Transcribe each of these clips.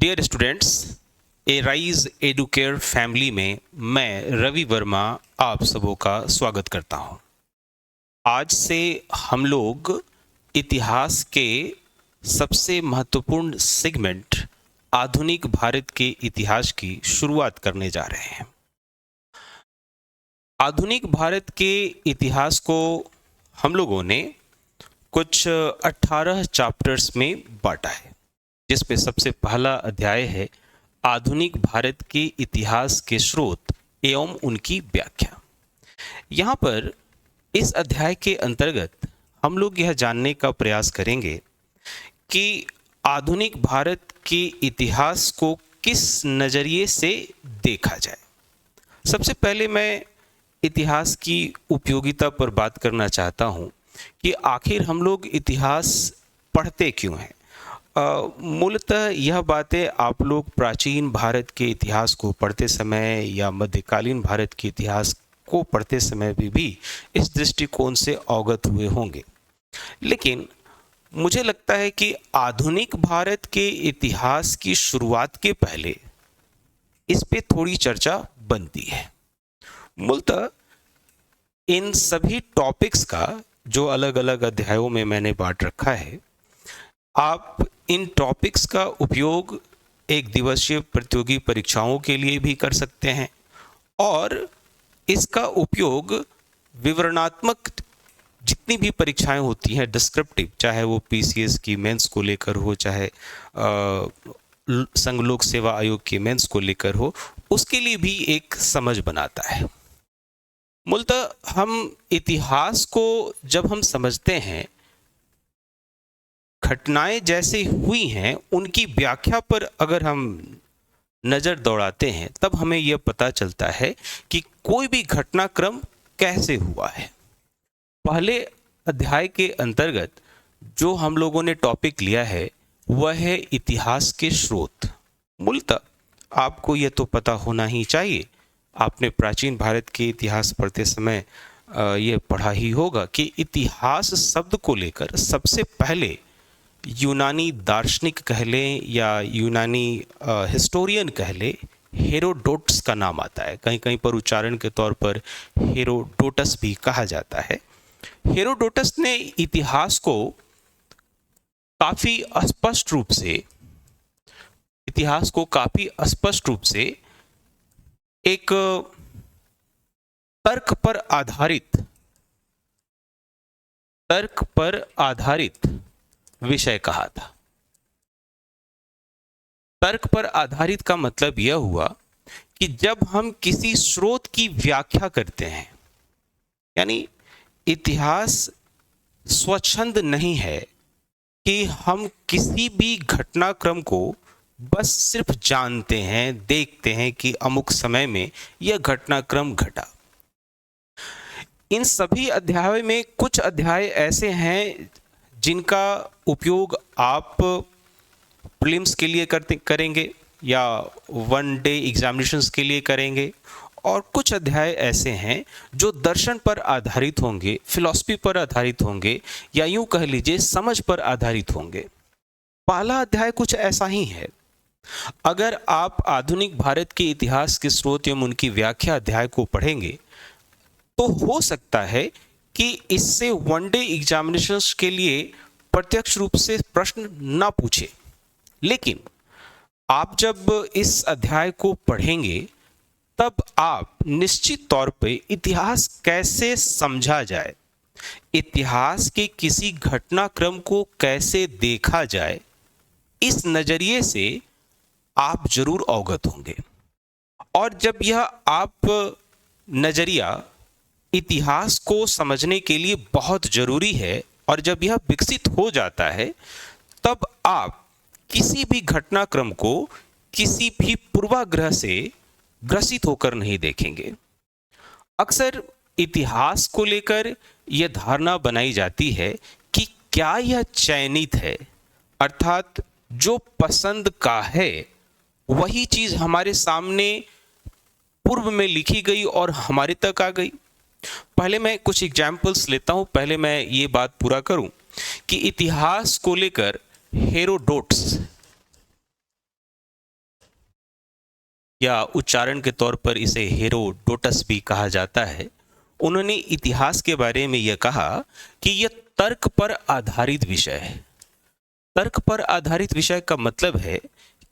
Dear students, ए rise Educare family में मैं रवि वर्मा आप सबों का स्वागत करता हूं। आज से हम लोग इतिहास के सबसे महत्वपूर्ण सेगमेंट आधुनिक भारत के इतिहास की शुरुआत करने जा रहे हैं। आधुनिक भारत के इतिहास को हम लोगों ने कुछ 18 चैप्टर्स में बांटा है, जिसमें सबसे पहला अध्याय है आधुनिक भारत के इतिहास के स्रोत एवं उनकी व्याख्या। यहाँ पर इस अध्याय के अंतर्गत हम लोग यह जानने का प्रयास करेंगे कि आधुनिक भारत के इतिहास को किस नज़रिए से देखा जाए। सबसे पहले मैं इतिहास की उपयोगिता पर बात करना चाहता हूँ कि आखिर हम लोग इतिहास पढ़ते क्यों हैं। मूलतः यह बातें आप लोग प्राचीन भारत के इतिहास को पढ़ते समय या मध्यकालीन भारत के इतिहास को पढ़ते समय भी इस दृष्टिकोण से अवगत हुए होंगे, लेकिन मुझे लगता है कि आधुनिक भारत के इतिहास की शुरुआत के पहले इस पे थोड़ी चर्चा बनती है। मूलतः इन सभी टॉपिक्स का जो अलग अलग अध्यायों में मैंने बांट रखा है, आप इन टॉपिक्स का उपयोग एक दिवसीय प्रतियोगी परीक्षाओं के लिए भी कर सकते हैं और इसका उपयोग विवरणात्मक जितनी भी परीक्षाएं होती हैं, डिस्क्रिप्टिव, चाहे वो पीसीएस की मेंस को लेकर हो, चाहे संघ लोक सेवा आयोग की मेंस को लेकर हो, उसके लिए भी एक समझ बनाता है। मूलतः हम इतिहास को जब हम समझते हैं, घटनाएं जैसे हुई हैं उनकी व्याख्या पर अगर हम नज़र दौड़ाते हैं, तब हमें यह पता चलता है कि कोई भी घटनाक्रम कैसे हुआ है। पहले अध्याय के अंतर्गत जो हम लोगों ने टॉपिक लिया है वह है इतिहास के स्रोत। मूलतः आपको यह तो पता होना ही चाहिए, आपने प्राचीन भारत के इतिहास पढ़ते समय यह पढ़ा ही होगा कि इतिहास शब्द को लेकर सबसे पहले यूनानी दार्शनिक कह लें या यूनानी हिस्टोरियन कह लें, हेरोडोटस का नाम आता है। कहीं कहीं पर उच्चारण के तौर पर हेरोडोटस भी कहा जाता है। हेरोडोटस ने इतिहास को काफ़ी स्पष्ट रूप से एक तर्क पर आधारित विषय कहा था। तर्क पर आधारित का मतलब यह हुआ कि जब हम किसी स्रोत की व्याख्या करते हैं, यानी इतिहास स्वच्छंद नहीं है कि हम किसी भी घटनाक्रम को बस सिर्फ जानते हैं, देखते हैं कि अमुक समय में यह घटनाक्रम घटा। इन सभी अध्यायों में कुछ अध्याय ऐसे हैं जिनका उपयोग आप प्रीलिम्स के लिए करेंगे या वन डे एग्जामिनेशंस के लिए करेंगे, और कुछ अध्याय ऐसे हैं जो दर्शन पर आधारित होंगे, फिलॉसफी पर आधारित होंगे, या यूं कह लीजिए समझ पर आधारित होंगे। पहला अध्याय कुछ ऐसा ही है। अगर आप आधुनिक भारत के इतिहास के स्रोत एवं उनकी व्याख्या अध्याय को पढ़ेंगे तो हो सकता है कि इससे वन डे एग्जामिनेशंस के लिए प्रत्यक्ष रूप से प्रश्न ना पूछे, लेकिन आप जब इस अध्याय को पढ़ेंगे तब आप निश्चित तौर पे इतिहास कैसे समझा जाए, इतिहास के किसी घटनाक्रम को कैसे देखा जाए, इस नज़रिए से आप जरूर अवगत होंगे। और जब यह आप नज़रिया इतिहास को समझने के लिए बहुत ज़रूरी है और जब यह विकसित हो जाता है, तब आप किसी भी घटनाक्रम को किसी भी पूर्वाग्रह से ग्रसित होकर नहीं देखेंगे। अक्सर इतिहास को लेकर यह धारणा बनाई जाती है कि क्या यह चयनित है, अर्थात जो पसंद का है वही चीज़ हमारे सामने पूर्व में लिखी गई और हमारे तक आ गई। पहले मैं कुछ एग्जाम्पल्स लेता हूं, पहले मैं ये बात पूरा करूं कि इतिहास को लेकर हेरोडोटस या उच्चारण के तौर पर इसे हेरोडोटस भी कहा जाता है, उन्होंने इतिहास के बारे में यह कहा कि यह तर्क पर आधारित विषय है। तर्क पर आधारित विषय का मतलब है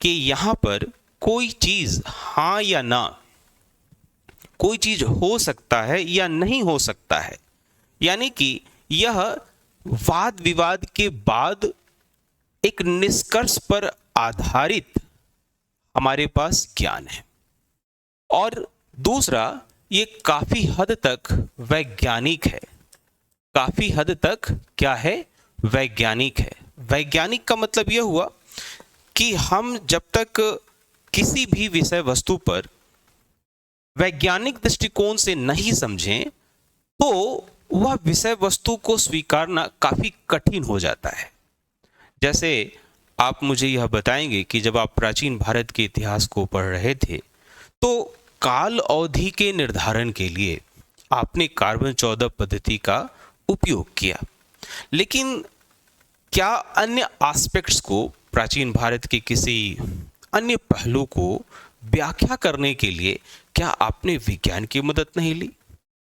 कि यहाँ पर कोई चीज हाँ या ना, कोई चीज हो सकता है या नहीं हो सकता है, यानी कि यह वाद विवाद के बाद एक निष्कर्ष पर आधारित हमारे पास ज्ञान है। और दूसरा, ये काफी हद तक वैज्ञानिक है। काफी हद तक क्या है? वैज्ञानिक है। वैज्ञानिक का मतलब यह हुआ कि हम जब तक किसी भी विषय वस्तु पर वैज्ञानिक दृष्टिकोण से नहीं समझें तो वह विषय वस्तु को स्वीकारना काफी कठिन हो जाता है। जैसे आप मुझे यह बताएंगे कि जब आप प्राचीन भारत के इतिहास को पढ़ रहे थे तो काल अवधि के निर्धारण के लिए आपने कार्बन 14 पद्धति का उपयोग किया, लेकिन क्या अन्य एस्पेक्ट्स को, प्राचीन भारत के किसी अन्य पहलू को व्याख्या करने के लिए क्या आपने विज्ञान की मदद नहीं ली?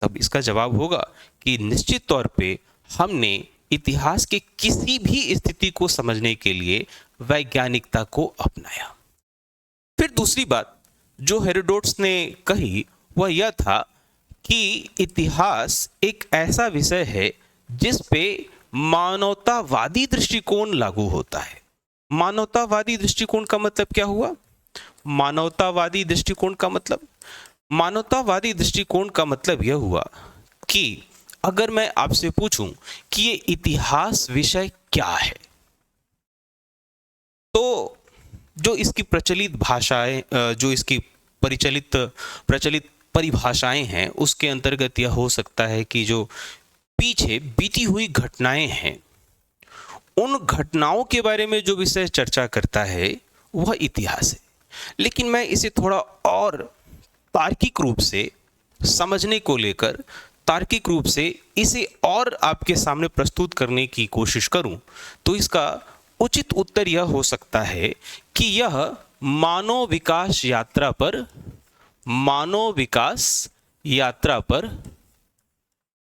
तब इसका जवाब होगा कि निश्चित तौर पे हमने इतिहास के किसी भी स्थिति को समझने के लिए वैज्ञानिकता को अपनाया। फिर दूसरी बात जो हेरोडोटस ने कही वह यह था कि इतिहास एक ऐसा विषय है जिस पे मानवतावादी दृष्टिकोण लागू होता है। मानवतावादी दृष्टिकोण का मतलब क्या हुआ? मानवतावादी दृष्टिकोण का मतलब यह हुआ कि अगर मैं आपसे पूछूं कि ये इतिहास विषय क्या है, तो जो इसकी प्रचलित भाषाएं, जो इसकी प्रचलित परिभाषाएं हैं, उसके अंतर्गत यह हो सकता है कि जो पीछे बीती हुई घटनाएं हैं, उन घटनाओं के बारे में जो विषय चर्चा करता है वह इतिहास है। लेकिन मैं इसे थोड़ा और तार्किक रूप से समझने को लेकर, तार्किक रूप से इसे और आपके सामने प्रस्तुत करने की कोशिश करूं तो इसका उचित उत्तर यह हो सकता है कि यह मानव विकास यात्रा पर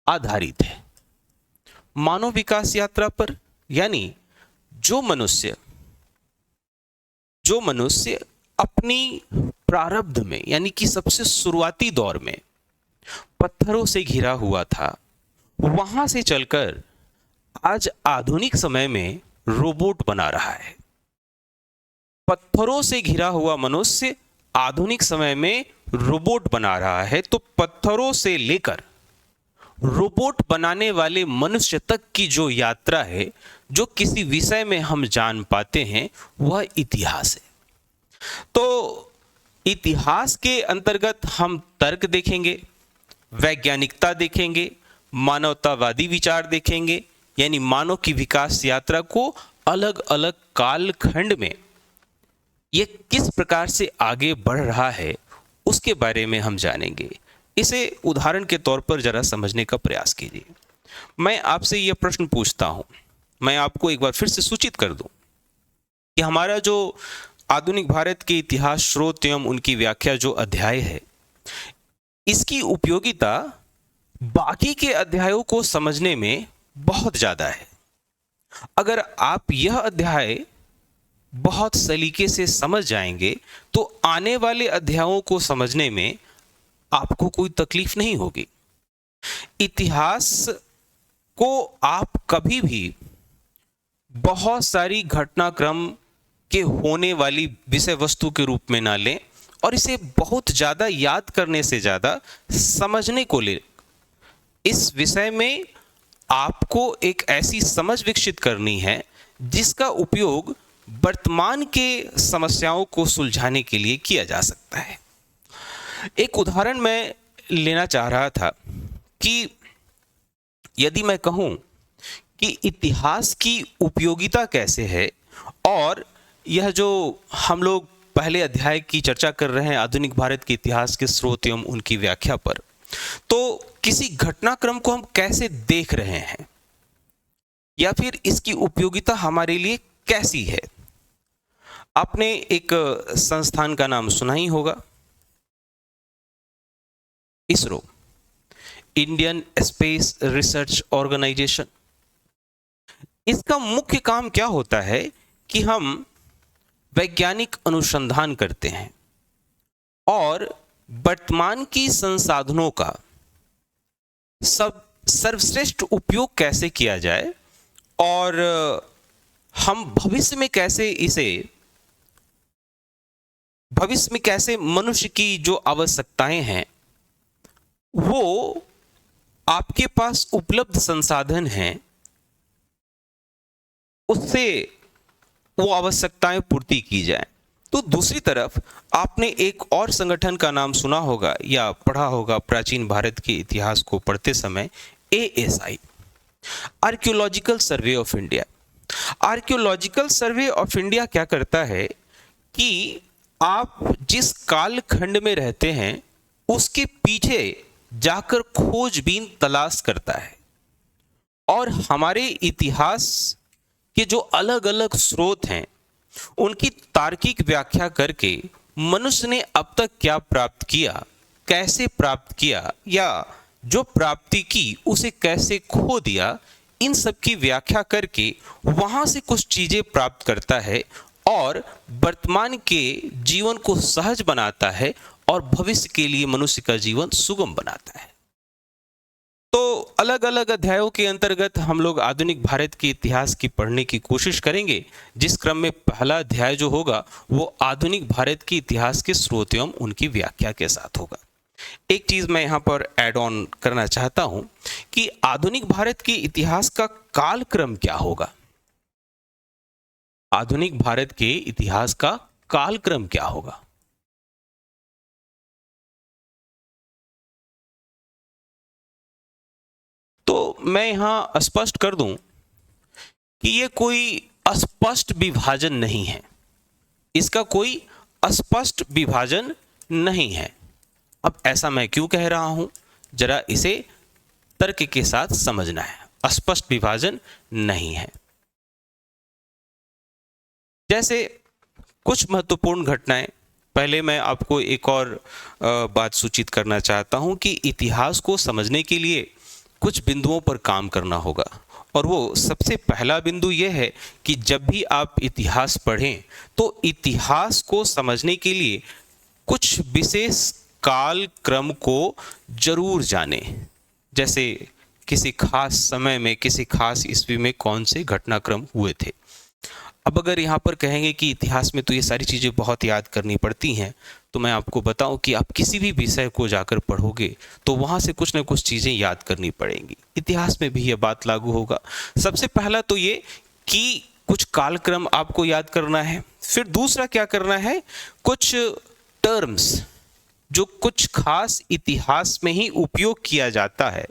आधारित है। मानव विकास यात्रा पर, यानी जो मनुष्य अपनी प्रारब्ध में, यानी कि सबसे शुरुआती दौर में पत्थरों से घिरा हुआ था, वहां से चलकर आज आधुनिक समय में रोबोट बना रहा है। पत्थरों से घिरा हुआ मनुष्य आधुनिक समय में रोबोट बना रहा है, तो पत्थरों से लेकर रोबोट बनाने वाले मनुष्य तक की जो यात्रा है, जो किसी विषय में हम जान पाते हैं, वह इतिहास है। तो इतिहास के अंतर्गत हम तर्क देखेंगे, वैज्ञानिकता देखेंगे, मानवतावादी विचार देखेंगे, यानी मानव की विकास यात्रा को अलग अलग कालखंड में ये किस प्रकार से आगे बढ़ रहा है उसके बारे में हम जानेंगे। इसे उदाहरण के तौर पर जरा समझने का प्रयास कीजिए। मैं आपसे यह प्रश्न पूछता हूं, मैं आपको एक बार फिर से सूचित कर दूं कि हमारा जो आधुनिक भारत के इतिहास स्रोत एवं उनकी व्याख्या जो अध्याय है, इसकी उपयोगिता बाकी के अध्यायों को समझने में बहुत ज्यादा है। अगर आप यह अध्याय बहुत सलीके से समझ जाएंगे तो आने वाले अध्यायों को समझने में आपको कोई तकलीफ नहीं होगी। इतिहास को आप कभी भी बहुत सारी घटनाक्रम के होने वाली विषय वस्तु के रूप में ना लें और इसे बहुत ज्यादा याद करने से ज्यादा समझने को ले। इस विषय में आपको एक ऐसी समझ विकसित करनी है जिसका उपयोग वर्तमान के समस्याओं को सुलझाने के लिए किया जा सकता है। एक उदाहरण मैं लेना चाह रहा था कि यदि मैं कहूं कि इतिहास की उपयोगिता कैसे है, और यह जो हम लोग पहले अध्याय की चर्चा कर रहे हैं आधुनिक भारत के इतिहास के स्रोत एवं उनकी व्याख्या पर, तो किसी घटनाक्रम को हम कैसे देख रहे हैं या फिर इसकी उपयोगिता हमारे लिए कैसी है। आपने एक संस्थान का नाम सुना ही होगा, ISRO, Indian space research organisation, इसका मुख्य काम क्या होता है कि हम वैज्ञानिक अनुसंधान करते हैं और वर्तमान की संसाधनों का सर्वश्रेष्ठ उपयोग कैसे किया जाए और हम भविष्य में कैसे मनुष्य की जो आवश्यकताएं हैं वो आपके पास उपलब्ध संसाधन हैं उससे वो आवश्यकताएं पूर्ति की जाए। तो दूसरी तरफ आपने एक और संगठन का नाम सुना होगा या पढ़ा होगा प्राचीन भारत के इतिहास को पढ़ते समय, ASI, archaeological survey of India. Archaeological survey of India क्या करता है कि आप जिस कालखंड में रहते हैं उसके पीछे जाकर खोजबीन तलाश करता है और हमारे इतिहास के जो अलग अलग स्रोत हैं उनकी तार्किक व्याख्या करके मनुष्य ने अब तक क्या प्राप्त किया, कैसे प्राप्त किया या जो प्राप्ति की उसे कैसे खो दिया, इन सब की व्याख्या करके वहां से कुछ चीजें प्राप्त करता है और वर्तमान के जीवन को सहज बनाता है और भविष्य के लिए मनुष्य का जीवन सुगम बनाता है। तो अलग अलग अध्यायों के अंतर्गत हम लोग आधुनिक भारत के इतिहास की पढ़ने की कोशिश करेंगे, जिस क्रम में पहला अध्याय जो होगा वो आधुनिक भारत के इतिहास के स्रोत एवं उनकी व्याख्या के साथ होगा। एक चीज मैं यहाँ पर ऐड ऑन करना चाहता हूं कि आधुनिक भारत के इतिहास का कालक्रम क्या होगा। आधुनिक भारत के इतिहास का कालक्रम क्या होगा। तो मैं यहां स्पष्ट कर दूं कि ये कोई अस्पष्ट विभाजन नहीं है, इसका कोई अस्पष्ट विभाजन नहीं है। अब ऐसा मैं क्यों कह रहा हूं, जरा इसे तर्क के साथ समझना है। अस्पष्ट विभाजन नहीं है। जैसे कुछ महत्वपूर्ण घटनाएं, पहले मैं आपको एक और बात सूचित करना चाहता हूं कि इतिहास को समझने के लिए कुछ बिंदुओं पर काम करना होगा और वो सबसे पहला बिंदु यह है कि जब भी आप इतिहास पढ़ें तो इतिहास को समझने के लिए कुछ विशेष काल क्रम को जरूर जानें। जैसे किसी खास समय में, किसी खास ईस्वी में कौन से घटनाक्रम हुए थे। अब अगर यहाँ पर कहेंगे कि इतिहास में तो ये सारी चीज़ें बहुत याद करनी पड़ती हैं, तो मैं आपको बताऊं कि आप किसी भी विषय को जाकर पढ़ोगे तो वहाँ से कुछ न कुछ चीज़ें याद करनी पड़ेंगी। इतिहास में भी ये बात लागू होगा। सबसे पहला तो ये कि कुछ कालक्रम आपको याद करना है। फिर दूसरा क्या करना है, कुछ टर्म्स जो कुछ खास इतिहास में ही उपयोग किया जाता है,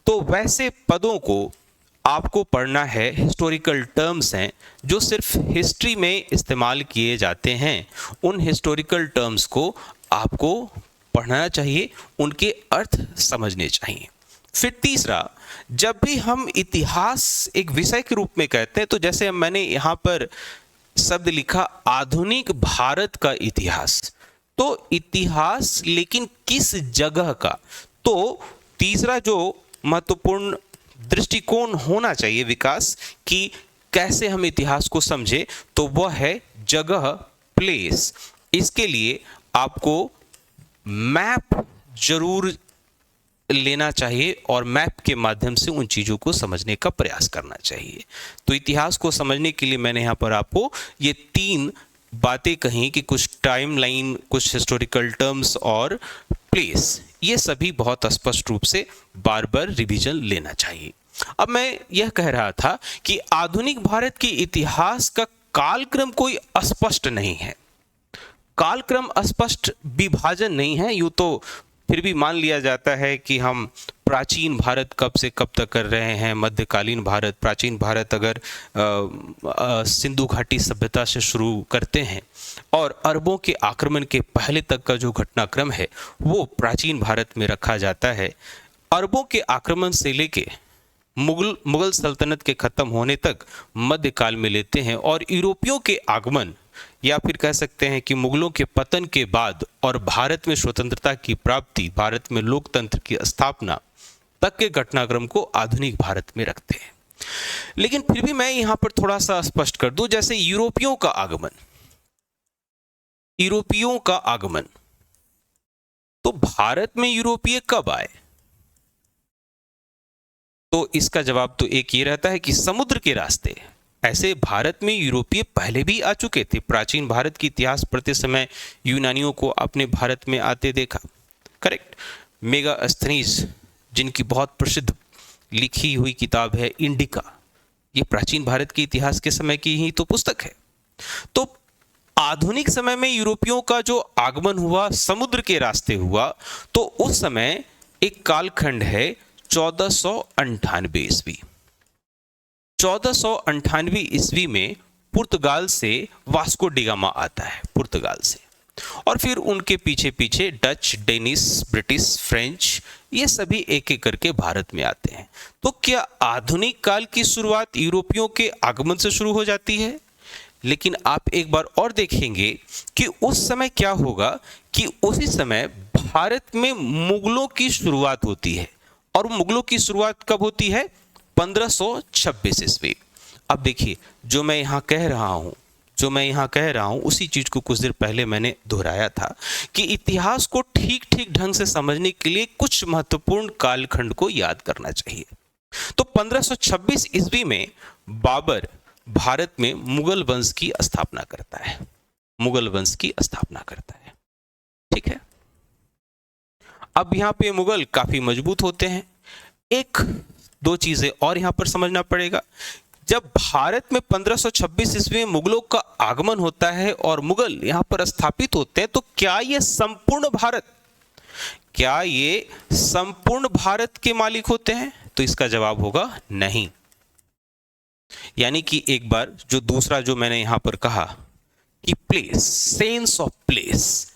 तो वैसे पदों को आपको पढ़ना है। हिस्टोरिकल टर्म्स हैं जो सिर्फ हिस्ट्री में इस्तेमाल किए जाते हैं, उन हिस्टोरिकल टर्म्स को आपको पढ़ना चाहिए, उनके अर्थ समझने चाहिए। फिर तीसरा, जब भी हम इतिहास एक विषय के रूप में कहते हैं, तो जैसे मैंने यहाँ पर शब्द लिखा आधुनिक भारत का इतिहास, तो इतिहास लेकिन किस जगह का, तो तीसरा जो महत्वपूर्ण दृष्टिकोण होना चाहिए विकास कि कैसे हम इतिहास को समझे, तो वह है जगह, प्लेस। इसके लिए आपको मैप जरूर लेना चाहिए और मैप के माध्यम से उन चीज़ों को समझने का प्रयास करना चाहिए। तो इतिहास को समझने के लिए मैंने यहाँ पर आपको ये 3 बातें कहीं कि कुछ टाइमलाइन, कुछ हिस्टोरिकल टर्म्स और प्लेस, ये सभी बहुत स्पष्ट रूप से बार बार रिवीजन लेना चाहिए। अब मैं यह कह रहा था कि आधुनिक भारत के इतिहास का कालक्रम कोई अस्पष्ट नहीं है, कालक्रम अस्पष्ट विभाजन नहीं है। यूं तो फिर भी मान लिया जाता है कि हम प्राचीन भारत कब से कब तक कर रहे हैं, मध्यकालीन भारत, प्राचीन भारत अगर सिंधु घाटी सभ्यता से शुरू करते हैं और अरबों के आक्रमण के पहले तक का जो घटनाक्रम है वो प्राचीन भारत में रखा जाता है। अरबों के आक्रमण से लेके मुगल सल्तनत के खत्म होने तक मध्यकाल में लेते हैं और यूरोपियों के आगमन या फिर कह सकते हैं कि मुगलों के पतन के बाद और भारत में स्वतंत्रता की प्राप्ति, भारत में लोकतंत्र की स्थापना तक के घटनाक्रम को आधुनिक भारत में रखते हैं। लेकिन फिर भी मैं यहां पर थोड़ा सा स्पष्ट कर दूं, जैसे यूरोपियों का आगमन, तो भारत में यूरोपीय कब आए? तो इसका जवाब तो एक ये रहता है कि समुद्र के रास्ते। ऐसे भारत में यूरोपीय पहले भी आ चुके थे। प्राचीन भारत की इतिहास पढ़ते समय यूनानियों को अपने भारत में आते देखा। करेक्ट। मेगास्थनीज, जिनकी बहुत प्रसिद्ध लिखी हुई किताब है इंडिका, ये प्राचीन भारत के इतिहास के समय की ही तो पुस्तक है। तो आधुनिक समय में यूरोपियों का जो आगमन हुआ, समुद्र के रास्ते हुआ, तो उस समय एक कालखंड है 1498 ईस्वी। 1498 ईस्वी में पुर्तगाल से वास्को डी गामा आता है, पुर्तगाल से, और फिर उनके पीछे पीछे डच, डेनिश, ब्रिटिश, फ्रेंच, ये सभी एक एक करके भारत में आते हैं। तो क्या आधुनिक काल की शुरुआत यूरोपियों के आगमन से शुरू हो जाती है? लेकिन आप एक बार और देखेंगे कि उस समय क्या होगा कि उसी समय भारत में मुगलों की शुरुआत होती है। और मुगलों की शुरुआत कब होती है? 1526 ईस्वी। अब देखिए, जो मैं यहाँ कह रहा हूँ उसी चीज को कुछ देर पहले मैंने दोहराया था कि इतिहास को ठीक ठीक ढंग से समझने के लिए कुछ महत्वपूर्ण कालखंड को याद करना चाहिए। तो 1526 ईस्वी में बाबर भारत में मुगल वंश की स्थापना करता है। ठीक है। अब यहां पे मुगल काफी मजबूत होते हैं। एक दो चीजें और यहां पर समझना पड़ेगा। जब भारत में 1526 ईस्वी में मुगलों का आगमन होता है और मुगल यहां पर स्थापित होते हैं, तो क्या ये संपूर्ण भारत के मालिक होते हैं? तो इसका जवाब होगा नहीं। यानी कि एक बार जो मैंने यहां पर कहा कि प्लेस, सेंस ऑफ प्लेस,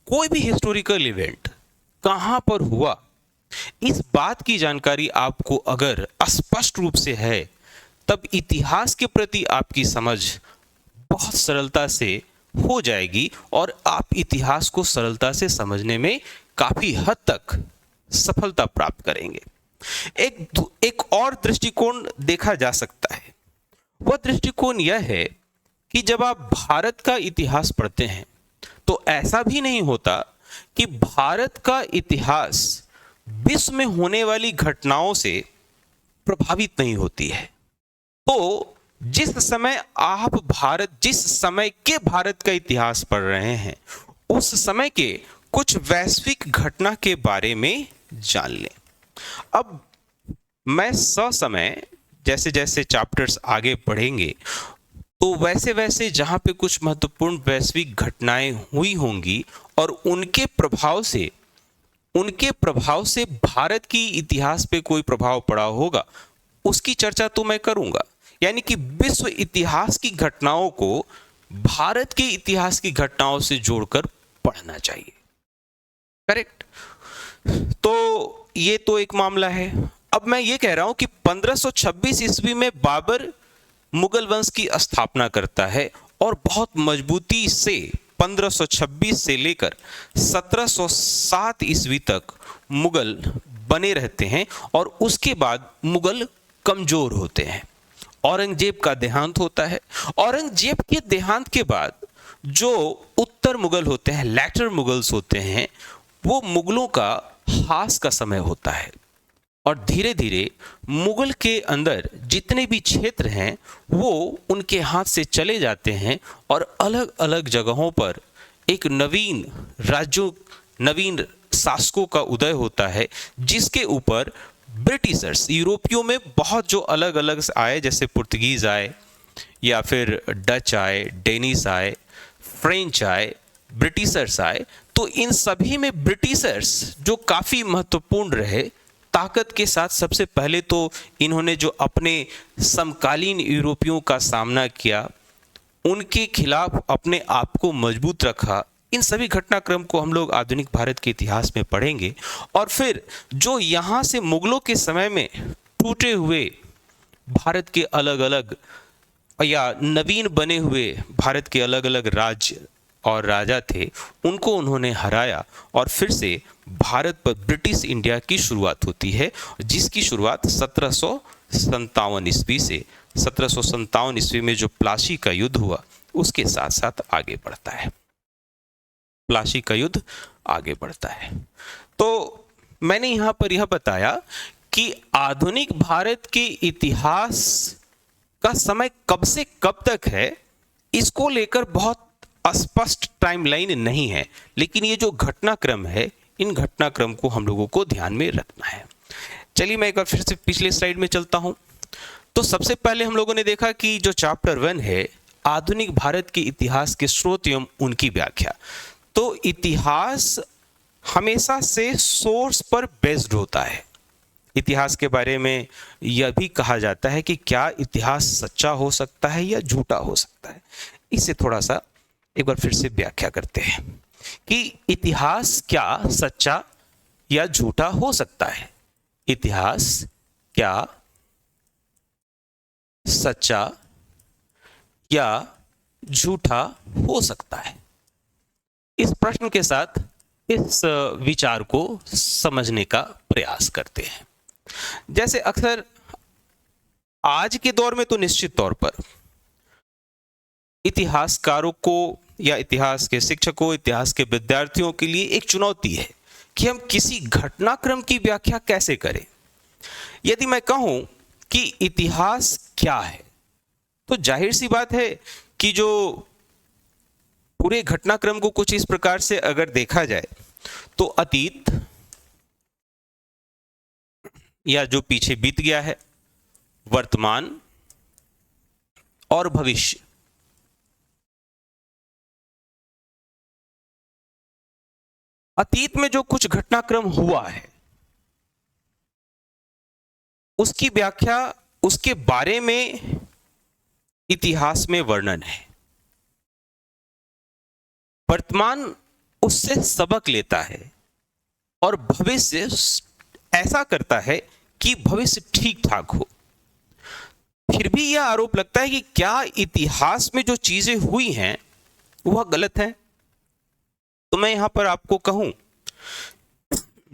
कोई भी हिस्टोरिकल इवेंट कहां पर हुआ, इस बात की जानकारी आपको अगर स्पष्ट रूप से है, तब इतिहास के प्रति आपकी समझ बहुत सरलता से हो जाएगी और आप इतिहास को सरलता से समझने में काफी हद तक सफलता प्राप्त करेंगे। एक और दृष्टिकोण देखा जा सकता है। वह दृष्टिकोण यह है कि जब आप भारत का इतिहास पढ़ते हैं, तो ऐसा भी नहीं होता कि भारत का इतिहास विश्व में होने वाली घटनाओं से प्रभावित नहीं होती है। तो जिस समय के भारत का इतिहास पढ़ रहे हैं, उस समय के कुछ वैश्विक घटना के बारे में जान लें। अब मैं ससमय जैसे जैसे चैप्टर्स आगे बढ़ेंगे, तो वैसे वैसे जहां पे कुछ महत्वपूर्ण वैश्विक घटनाएं हुई होंगी और उनके प्रभाव से भारत की इतिहास पे कोई प्रभाव पड़ा होगा, उसकी चर्चा तो मैं करूंगा। यानी कि विश्व इतिहास की घटनाओं को भारत के इतिहास की घटनाओं से जोड़कर पढ़ना चाहिए। करेक्ट। तो ये तो एक मामला है। अब मैं ये कह रहा हूं कि 1526 ईस्वी में बाबर मुगल वंश की स्थापना करता है और बहुत मजबूती से 1526 से लेकर 1707 ईस्वी तक मुगल बने रहते हैं और उसके बाद मुगल कमजोर होते हैं। औरंगजेब का देहांत होता है। औरंगजेब के देहांत के बाद जो उत्तर मुगल होते हैं, लैटर मुगल्स होते हैं, वो मुगलों का हास का समय होता है और धीरे धीरे मुगल के अंदर जितने भी क्षेत्र हैं वो उनके हाथ से चले जाते हैं और अलग अलग जगहों पर एक नवीन राज्यों, नवीन शासकों का उदय होता है, जिसके ऊपर ब्रिटिशर्स, यूरोपियों में बहुत जो अलग अलग आए, जैसे पुर्तगीज आए या फिर डच आए, डेनिश आए, फ्रेंच आए, ब्रिटिशर्स आए, तो इन सभी में ब्रिटिशर्स जो काफ़ी महत्वपूर्ण रहे, ताकत के साथ सबसे पहले तो इन्होंने जो अपने समकालीन यूरोपियों का सामना किया, उनके खिलाफ अपने आप को मजबूत रखा। इन सभी घटनाक्रम को हम लोग आधुनिक भारत के इतिहास में पढ़ेंगे। और फिर जो यहाँ से मुगलों के समय में टूटे हुए भारत के अलग अलग या नवीन बने हुए भारत के अलग अलग राज्य और राजा थे, उनको उन्होंने हराया और फिर से भारत पर ब्रिटिश इंडिया की शुरुआत होती है, जिसकी शुरुआत 1757 ईस्वी से 1757 ईस्वी में जो प्लासी का युद्ध हुआ उसके साथ साथ आगे बढ़ता है। प्लासी का युद्ध आगे बढ़ता है। तो मैंने यहाँ पर यह बताया कि आधुनिक भारत के इतिहास का समय कब से कब तक है, इसको लेकर बहुत स्पष्ट टाइमलाइन नहीं है, लेकिन ये जो घटनाक्रम है, इन घटनाक्रम को हम लोगों को ध्यान में रखना है। चलिए मैं एक बार फिर से पिछले स्लाइड में चलता हूं। तो सबसे पहले हम लोगों ने देखा कि जो चैप्टर 1 है, आधुनिक भारत के इतिहास के स्रोत एवं उनकी व्याख्या। तो इतिहास हमेशा से सोर्स पर बेस्ड होता है। इतिहास के बारे में यह भी कहा जाता है कि क्या इतिहास सच्चा हो सकता है या झूठा हो सकता है। इसे थोड़ा सा एक बार फिर से व्याख्या करते हैं कि इतिहास क्या सच्चा या झूठा हो सकता है। इतिहास क्या सच्चा या झूठा हो सकता है। इस प्रश्न के साथ इस विचार को समझने का प्रयास करते हैं। जैसे अक्सर आज के दौर में तो निश्चित तौर पर इतिहासकारों को या इतिहास के शिक्षकों, इतिहास के विद्यार्थियों के लिए एक चुनौती है कि हम किसी घटनाक्रम की व्याख्या कैसे करें। यदि मैं कहूं कि इतिहास क्या है, तो जाहिर सी बात है कि जो पूरे घटनाक्रम को कुछ इस प्रकार से अगर देखा जाए तो अतीत या जो पीछे बीत गया है, वर्तमान और भविष्य। अतीत में जो कुछ घटनाक्रम हुआ है उसकी व्याख्या, उसके बारे में इतिहास में वर्णन है। वर्तमान उससे सबक लेता है और भविष्य ऐसा करता है कि भविष्य ठीक ठाक हो। फिर भी यह आरोप लगता है कि क्या इतिहास में जो चीजें हुई हैं वह गलत है। तो मैं यहां पर आपको कहूं,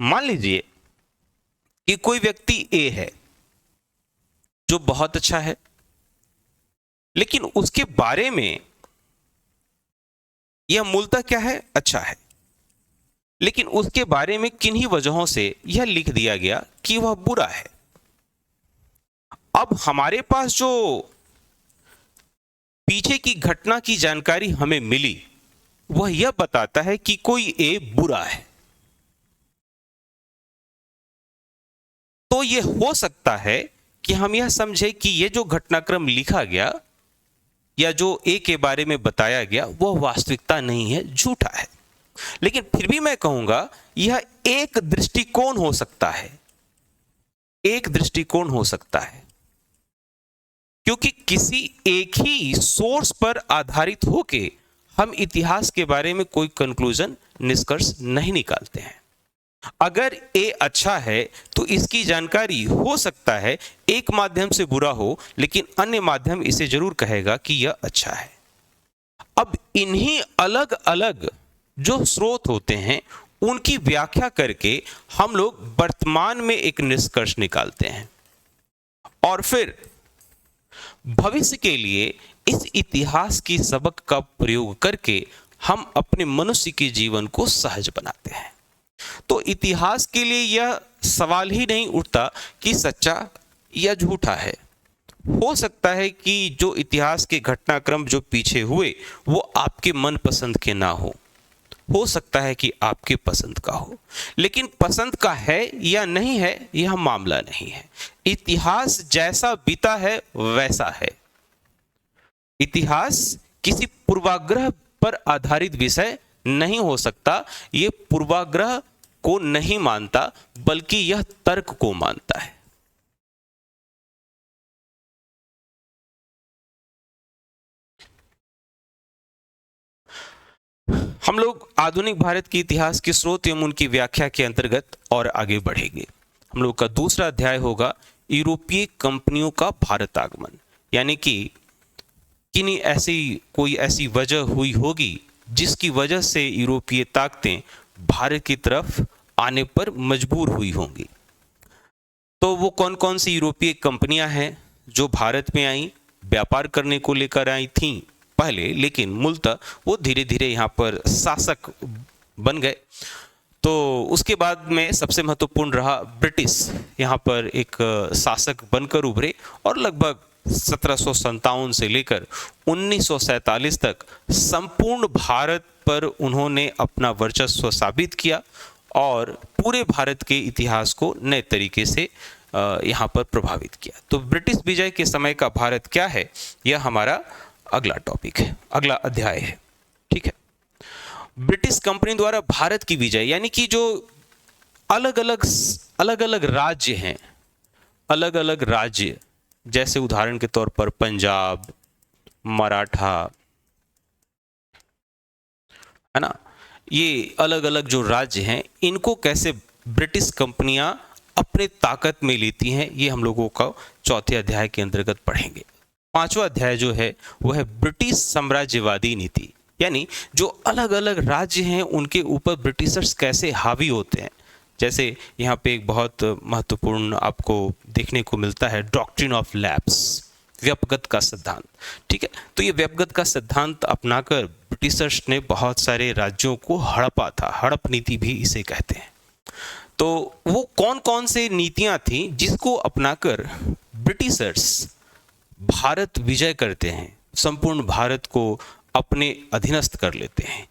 मान लीजिए कि कोई व्यक्ति ए है जो बहुत अच्छा है, लेकिन उसके बारे में यह मूलतः क्या है, अच्छा है, लेकिन उसके बारे में किन्हीं वजहों से यह लिख दिया गया कि वह बुरा है। अब हमारे पास जो पीछे की घटना की जानकारी हमें मिली वह यह बताता है कि कोई ए बुरा है। तो यह हो सकता है कि हम यह समझे कि यह जो घटनाक्रम लिखा गया या जो ए के बारे में बताया गया वह वास्तविकता नहीं है, झूठा है। लेकिन फिर भी मैं कहूंगा यह एक दृष्टिकोण हो सकता है, एक दृष्टिकोण हो सकता है, क्योंकि किसी एक ही सोर्स पर आधारित होके हम इतिहास के बारे में कोई कंक्लूजन, निष्कर्ष नहीं निकालते हैं। अगर ए अच्छा है तो इसकी जानकारी हो सकता है एक माध्यम से बुरा हो, लेकिन अन्य माध्यम इसे जरूर कहेगा कि यह अच्छा है। अब इन्हीं अलग अलग जो स्रोत होते हैं उनकी व्याख्या करके हम लोग वर्तमान में एक निष्कर्ष निकालते हैं और फिर भविष्य के लिए इस इतिहास की सबक का प्रयोग करके हम अपने मनुष्य के जीवन को सहज बनाते हैं। तो इतिहास के लिए यह सवाल ही नहीं उठता कि सच्चा या झूठा है। हो सकता है कि जो इतिहास के घटनाक्रम जो पीछे हुए वो आपके मनपसंद के ना हो सकता है कि आपके पसंद का हो, लेकिन पसंद का है या नहीं है यह मामला नहीं है। इतिहास जैसा बीता है वैसा है। इतिहास किसी पूर्वाग्रह पर आधारित विषय नहीं हो सकता। यह पूर्वाग्रह को नहीं मानता बल्कि यह तर्क को मानता है। हम लोग आधुनिक भारत के इतिहास के स्रोत एवं उनकी व्याख्या के अंतर्गत और आगे बढ़ेंगे। हम लोग का दूसरा अध्याय होगा यूरोपीय कंपनियों का भारत आगमन, यानी कि कि नहीं कोई ऐसी वजह हुई होगी जिसकी वजह से यूरोपीय ताकतें भारत की तरफ आने पर मजबूर हुई होंगी। तो वो कौन कौन सी यूरोपीय कंपनियां हैं जो भारत में आई, व्यापार करने को लेकर आई थीं पहले, लेकिन मूलतः वो धीरे धीरे यहाँ पर शासक बन गए। तो उसके बाद में सबसे महत्वपूर्ण रहा ब्रिटिश, यहाँ पर एक शासक बनकर उभरे और लगभग 1757 से लेकर 1947 तक संपूर्ण भारत पर उन्होंने अपना वर्चस्व साबित किया और पूरे भारत के इतिहास को नए तरीके से यहाँ पर प्रभावित किया। तो ब्रिटिश विजय के समय का भारत क्या है, यह हमारा अगला टॉपिक है, अगला अध्याय है। ठीक है, ब्रिटिश कंपनी द्वारा भारत की विजय, यानी कि जो अलग अलग राज्य हैं, अलग अलग राज्य, जैसे उदाहरण के तौर पर पंजाब, मराठा, है ना, ये अलग अलग जो राज्य हैं, इनको कैसे ब्रिटिश कंपनियां अपने ताकत में लेती हैं, ये हम लोगों का चौथे अध्याय के अंतर्गत पढ़ेंगे। पांचवा अध्याय जो है वह है ब्रिटिश साम्राज्यवादी नीति, यानी जो अलग अलग राज्य हैं उनके ऊपर ब्रिटिशर्स कैसे हावी होते हैं। जैसे यहाँ पे एक बहुत महत्वपूर्ण आपको देखने को मिलता है डॉक्ट्रिन ऑफ लैप्स, व्यपगत का सिद्धांत। ठीक है, तो ये व्यपगत का सिद्धांत अपनाकर ब्रिटिशर्स ने बहुत सारे राज्यों को हड़पा था, हड़प नीति भी इसे कहते हैं। तो वो कौन कौन से नीतियां थी जिसको अपनाकर ब्रिटिशर्स भारत विजय करते हैं, संपूर्ण भारत को अपने अधीनस्थ कर लेते हैं,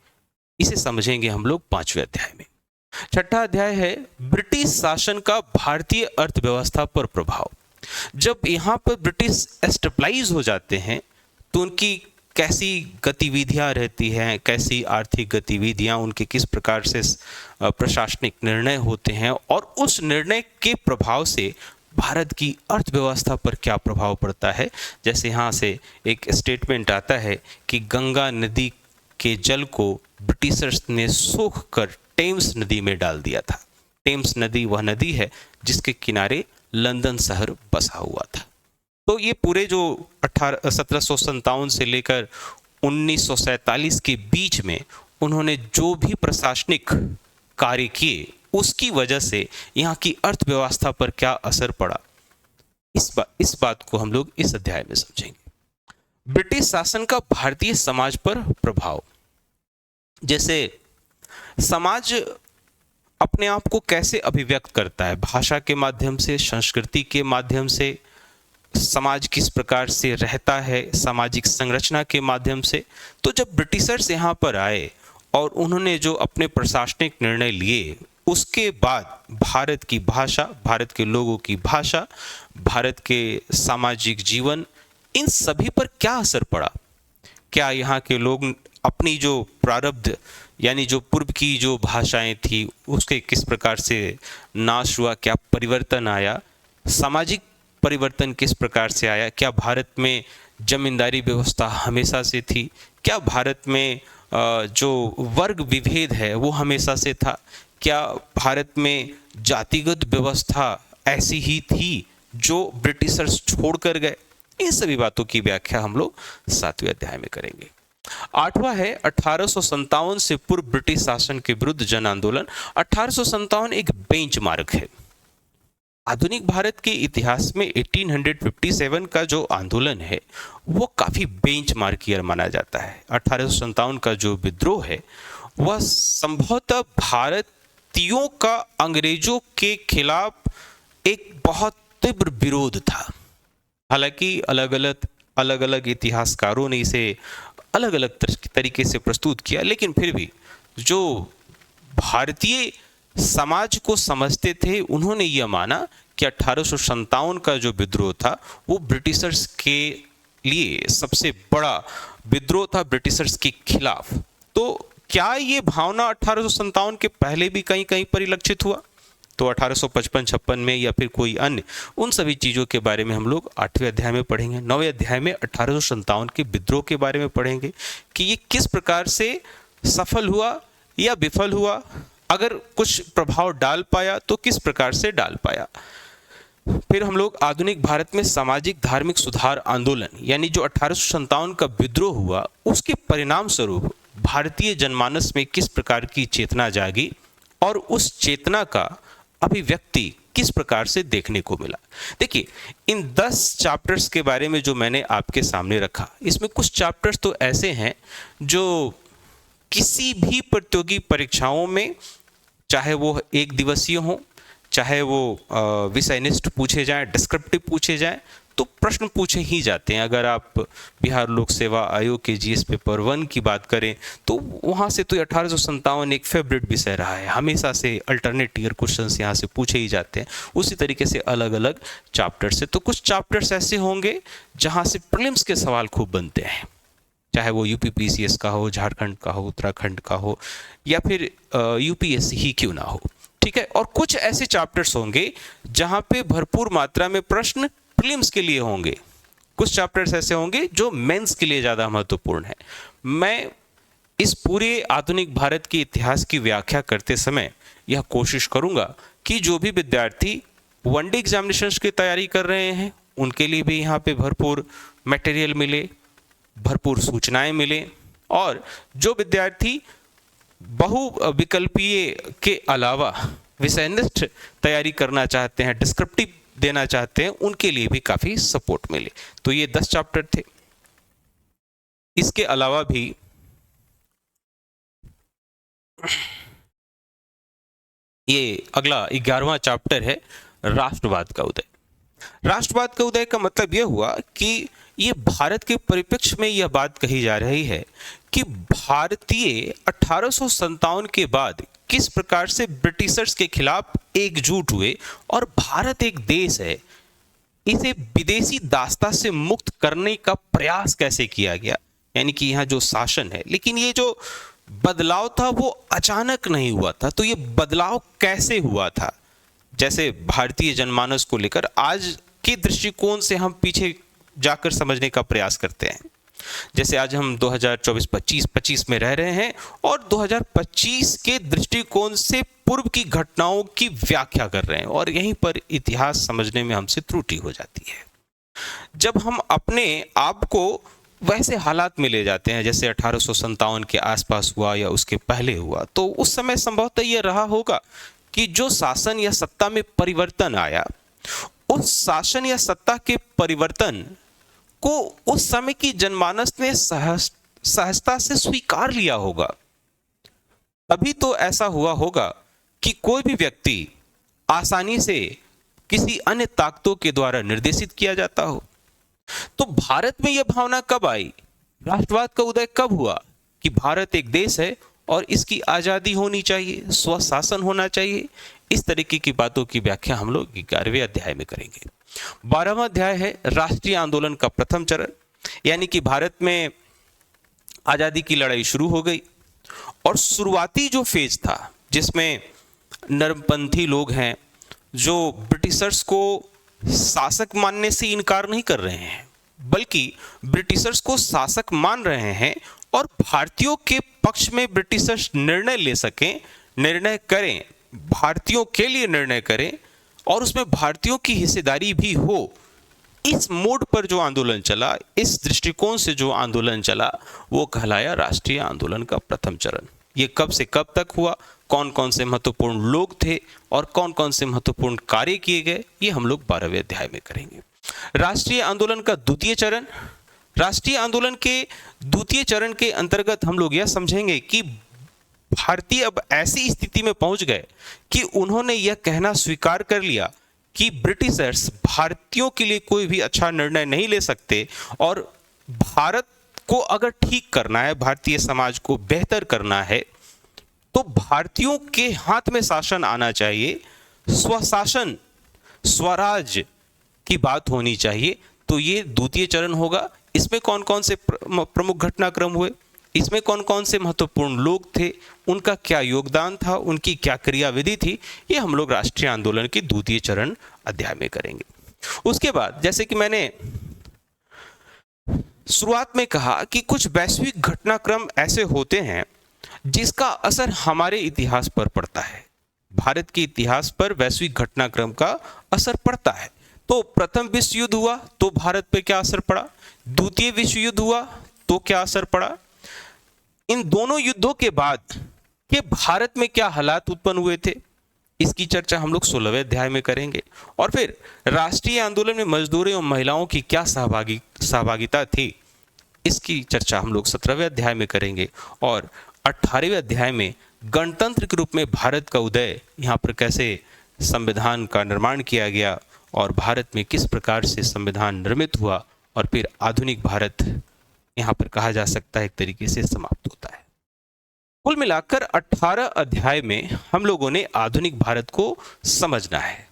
इसे समझेंगे हम लोग पांचवें अध्याय में। छठा अध्याय है ब्रिटिश शासन का भारतीय अर्थव्यवस्था पर प्रभाव। जब यहाँ पर ब्रिटिश एस्टेब्लाइज हो जाते हैं तो उनकी कैसी गतिविधियां रहती हैं, कैसी आर्थिक गतिविधियां, उनके किस प्रकार से प्रशासनिक निर्णय होते हैं और उस निर्णय के प्रभाव से भारत की अर्थव्यवस्था पर क्या प्रभाव पड़ता है। जैसे यहाँ से एक स्टेटमेंट आता है कि गंगा नदी के जल को ब्रिटिशर्स ने सोख कर टेम्स नदी में डाल दिया था। टेम्स नदी वह नदी है जिसके किनारे लंदन शहर बसा हुआ था। तो ये पूरे जो 1757 से लेकर 1947 के बीच में उन्होंने जो भी प्रशासनिक कार्य किए, उसकी वजह से यहाँ की अर्थव्यवस्था पर क्या असर पड़ा, इस बात को हम लोग इस अध्याय में समझेंगे। ब्रिटिश शासन का भारतीय समाज पर प्रभाव। जैसे समाज अपने आप को कैसे अभिव्यक्त करता है, भाषा के माध्यम से, संस्कृति के माध्यम से, समाज किस प्रकार से रहता है, सामाजिक संरचना के माध्यम से। तो जब ब्रिटिशर्स यहाँ पर आए और उन्होंने जो अपने प्रशासनिक निर्णय लिए, उसके बाद भारत की भाषा, भारत के लोगों की भाषा, भारत के सामाजिक जीवन, इन सभी पर क्या असर पड़ा। क्या यहाँ के लोग अपनी जो प्रारब्ध, यानी जो पूर्व की जो भाषाएं थी, उसके किस प्रकार से नाश हुआ, क्या परिवर्तन आया, सामाजिक परिवर्तन किस प्रकार से आया। क्या भारत में जमींदारी व्यवस्था हमेशा से थी, क्या भारत में जो वर्ग विभेद है वो हमेशा से था, क्या भारत में जातिगत व्यवस्था ऐसी ही थी जो ब्रिटिशर्स छोड़कर गए। इन सभी बातों की व्याख्या हम लोग 7वें अध्याय में करेंगे। 8वां है 1857 से पूर्व ब्रिटिश शासन के विरुद्ध जन आंदोलन। 1857 एक बेंचमार्क है आधुनिक भारत के इतिहास में। 1857 का जो आंदोलन है वो काफी बेंचमार्क ईयर माना जाता है। 1857 का जो विद्रोह है वह संभवतः भारतीयों का अंग्रेजों के खिलाफ एक बहुत तीव्र विरोध था। हालांकि अलग अलग इतिहासकारों ने इसे अलग अलग तरीके से प्रस्तुत किया, लेकिन फिर भी जो भारतीय समाज को समझते थे उन्होंने यह माना कि 1857 का जो विद्रोह था वो ब्रिटिशर्स के लिए सबसे बड़ा विद्रोह था, ब्रिटिशर्स के खिलाफ। तो क्या ये भावना 1857 के पहले भी कहीं कहीं परिलक्षित हुआ? तो 1855-56 में या फिर कोई अन्य, उन सभी चीज़ों के बारे में हम लोग 8वें अध्याय में पढ़ेंगे। 9वें अध्याय में 1857 के विद्रोह के बारे में पढ़ेंगे कि ये किस प्रकार से सफल हुआ या विफल हुआ, अगर कुछ प्रभाव डाल पाया तो किस प्रकार से डाल पाया। फिर हम लोग आधुनिक भारत में सामाजिक धार्मिक सुधार आंदोलन यानी जो 1857 का विद्रोह हुआ उसके परिणाम स्वरूप भारतीय जनमानस में किस प्रकार की चेतना जागी और उस चेतना का अभिव्यक्ति किस प्रकार से देखने को मिला। देखिए, इन 10 चैप्टर्स के बारे में जो मैंने आपके सामने रखा, इसमें कुछ चैप्टर्स तो ऐसे हैं जो किसी भी प्रतियोगी परीक्षाओं में, चाहे वो एक दिवसीय हो, चाहे वो विषयनिष्ठ पूछे जाएं, डिस्क्रिप्टिव पूछे जाएं, तो प्रश्न पूछे ही जाते हैं। अगर आप बिहार लोक सेवा आयोग के जीएस पेपर 1 की बात करें तो वहाँ से तो 1857 एक फेवरेट विषय रहा है, हमेशा से अल्टरनेट ईयर क्वेश्चंस यहाँ से पूछे ही जाते हैं। उसी तरीके से अलग अलग चैप्टर से, तो कुछ चैप्टर्स ऐसे होंगे जहाँ से प्रीलिम्स के सवाल खूब बनते हैं, चाहे वो यूपीपीसीएस का हो, झारखंड का हो, उत्तराखंड का हो, या फिर यूपीएससी ही क्यों ना हो, ठीक है। और कुछ ऐसे चैप्टर्स होंगे जहां पे भरपूर मात्रा में प्रश्न प्रीलिम्स के लिए होंगे, कुछ चैप्टर्स ऐसे होंगे जो मेंस के लिए ज़्यादा महत्वपूर्ण है। मैं इस पूरे आधुनिक भारत के इतिहास की व्याख्या करते समय यह कोशिश करूंगा कि जो भी विद्यार्थी वनडे एग्जामिनेशंस की तैयारी कर रहे हैं उनके लिए भी यहाँ पे भरपूर मटेरियल मिले, भरपूर सूचनाएं मिले, और जो विद्यार्थी बहु विकल्पीय के अलावा विषयनिष्ठ तैयारी करना चाहते हैं, डिस्क्रिप्टिव देना चाहते हैं, उनके लिए भी काफ़ी सपोर्ट मिले। तो ये 10 चैप्टर थे। इसके अलावा भी ये अगला 11वां चैप्टर है राष्ट्रवाद का उदय। राष्ट्रवाद का उदय का मतलब यह हुआ कि ये भारत के परिप्रेक्ष्य में यह बात कही जा रही है कि भारतीय 1857 के बाद किस प्रकार से ब्रिटिशर्स के खिलाफ एकजुट हुए और भारत एक देश है, इसे विदेशी दास्ता से मुक्त करने का प्रयास कैसे किया गया, यानी कि यहाँ जो शासन है। लेकिन ये जो बदलाव था वो अचानक नहीं हुआ था, तो ये बदलाव कैसे हुआ था, जैसे भारतीय जनमानस को लेकर आज के दृष्टिकोण से हम पीछे जाकर समझने का प्रयास करते हैं। जैसे आज हम 2024-25 में रह रहे हैं और 2025 के दृष्टिकोण से पूर्व की घटनाओं की व्याख्या कर रहे हैं, और यहीं पर इतिहास समझने में हमसे त्रुटि हो जाती है। जब हम अपने आप को वैसे हालात में ले जाते हैं जैसे 1857 के आसपास हुआ या उसके पहले हुआ, तो उस समय संभवतः यह रहा होगा कि जो शासन या सत्ता में परिवर्तन आया, उस शासन या सत्ता के परिवर्तन को उस समय की जनमानस ने सहजता से स्वीकार लिया होगा। तभी तो ऐसा हुआ होगा कि कोई भी व्यक्ति आसानी से किसी अन्य ताकतों के द्वारा निर्देशित किया जाता हो। तो भारत में यह भावना कब आई, राष्ट्रवाद का उदय कब हुआ कि भारत एक देश है और इसकी आज़ादी होनी चाहिए, स्वशासन होना चाहिए। इस तरीके की बातों की व्याख्या हम लोग 11वें अध्याय में करेंगे। 12वां अध्याय है राष्ट्रीय आंदोलन का प्रथम चरण, यानी कि भारत में आज़ादी की लड़ाई शुरू हो गई और शुरुआती जो फेज था जिसमें नरमपंथी लोग हैं जो ब्रिटिशर्स को शासक मानने से इनकार नहीं कर रहे हैं, बल्कि ब्रिटिशर्स को शासक मान रहे हैं और भारतीयों के पक्ष में ब्रिटिशर्स निर्णय ले सकें, निर्णय करें, भारतीयों के लिए निर्णय करें और उसमें भारतीयों की हिस्सेदारी भी हो। इस मोड पर जो आंदोलन चला, इस दृष्टिकोण से जो आंदोलन चला, वो कहलाया राष्ट्रीय आंदोलन का प्रथम चरण। ये कब से कब तक हुआ, कौन कौन से महत्वपूर्ण लोग थे और कौन कौन से महत्वपूर्ण कार्य किए गए, ये हम लोग 12वें अध्याय में करेंगे। राष्ट्रीय आंदोलन का द्वितीय चरण, राष्ट्रीय आंदोलन के द्वितीय चरण के अंतर्गत हम लोग यह समझेंगे कि भारतीय अब ऐसी स्थिति में पहुंच गए कि उन्होंने यह कहना स्वीकार कर लिया कि ब्रिटिशर्स भारतीयों के लिए कोई भी अच्छा निर्णय नहीं ले सकते और भारत को अगर ठीक करना है, भारतीय समाज को बेहतर करना है, तो भारतीयों के हाथ में शासन आना चाहिए, स्वशासन, स्वराज की बात होनी चाहिए। तो ये द्वितीय चरण होगा। इसमें कौन कौन से प्रमुख घटनाक्रम हुए, इसमें कौन कौन से महत्वपूर्ण लोग थे, उनका क्या योगदान था, उनकी क्या क्रियाविधि थी, ये हम लोग राष्ट्रीय आंदोलन के द्वितीय चरण अध्याय में करेंगे। उसके बाद जैसे कि मैंने शुरुआत में कहा कि कुछ वैश्विक घटनाक्रम ऐसे होते हैं जिसका असर हमारे इतिहास पर पड़ता है, भारत के इतिहास पर वैश्विक घटनाक्रम का असर पड़ता है। तो प्रथम विश्व युद्ध हुआ तो भारत पे क्या असर पड़ा, द्वितीय विश्व युद्ध हुआ तो क्या असर पड़ा, इन दोनों युद्धों के बाद के भारत में क्या हालात उत्पन्न हुए थे, इसकी चर्चा हम लोग 16वें अध्याय में करेंगे। और फिर राष्ट्रीय आंदोलन में मजदूरों और महिलाओं की क्या सहभागिता थी, इसकी चर्चा हम लोग 17वें अध्याय में करेंगे। और 18वें अध्याय में गणतंत्र के रूप में भारत का उदय, यहाँ पर कैसे संविधान का निर्माण किया गया और भारत में किस प्रकार से संविधान निर्मित हुआ, और फिर आधुनिक भारत यहाँ पर कहा जा सकता है एक तरीके से समाप्त होता है। कुल मिलाकर 18 अध्याय में हम लोगों ने आधुनिक भारत को समझना है।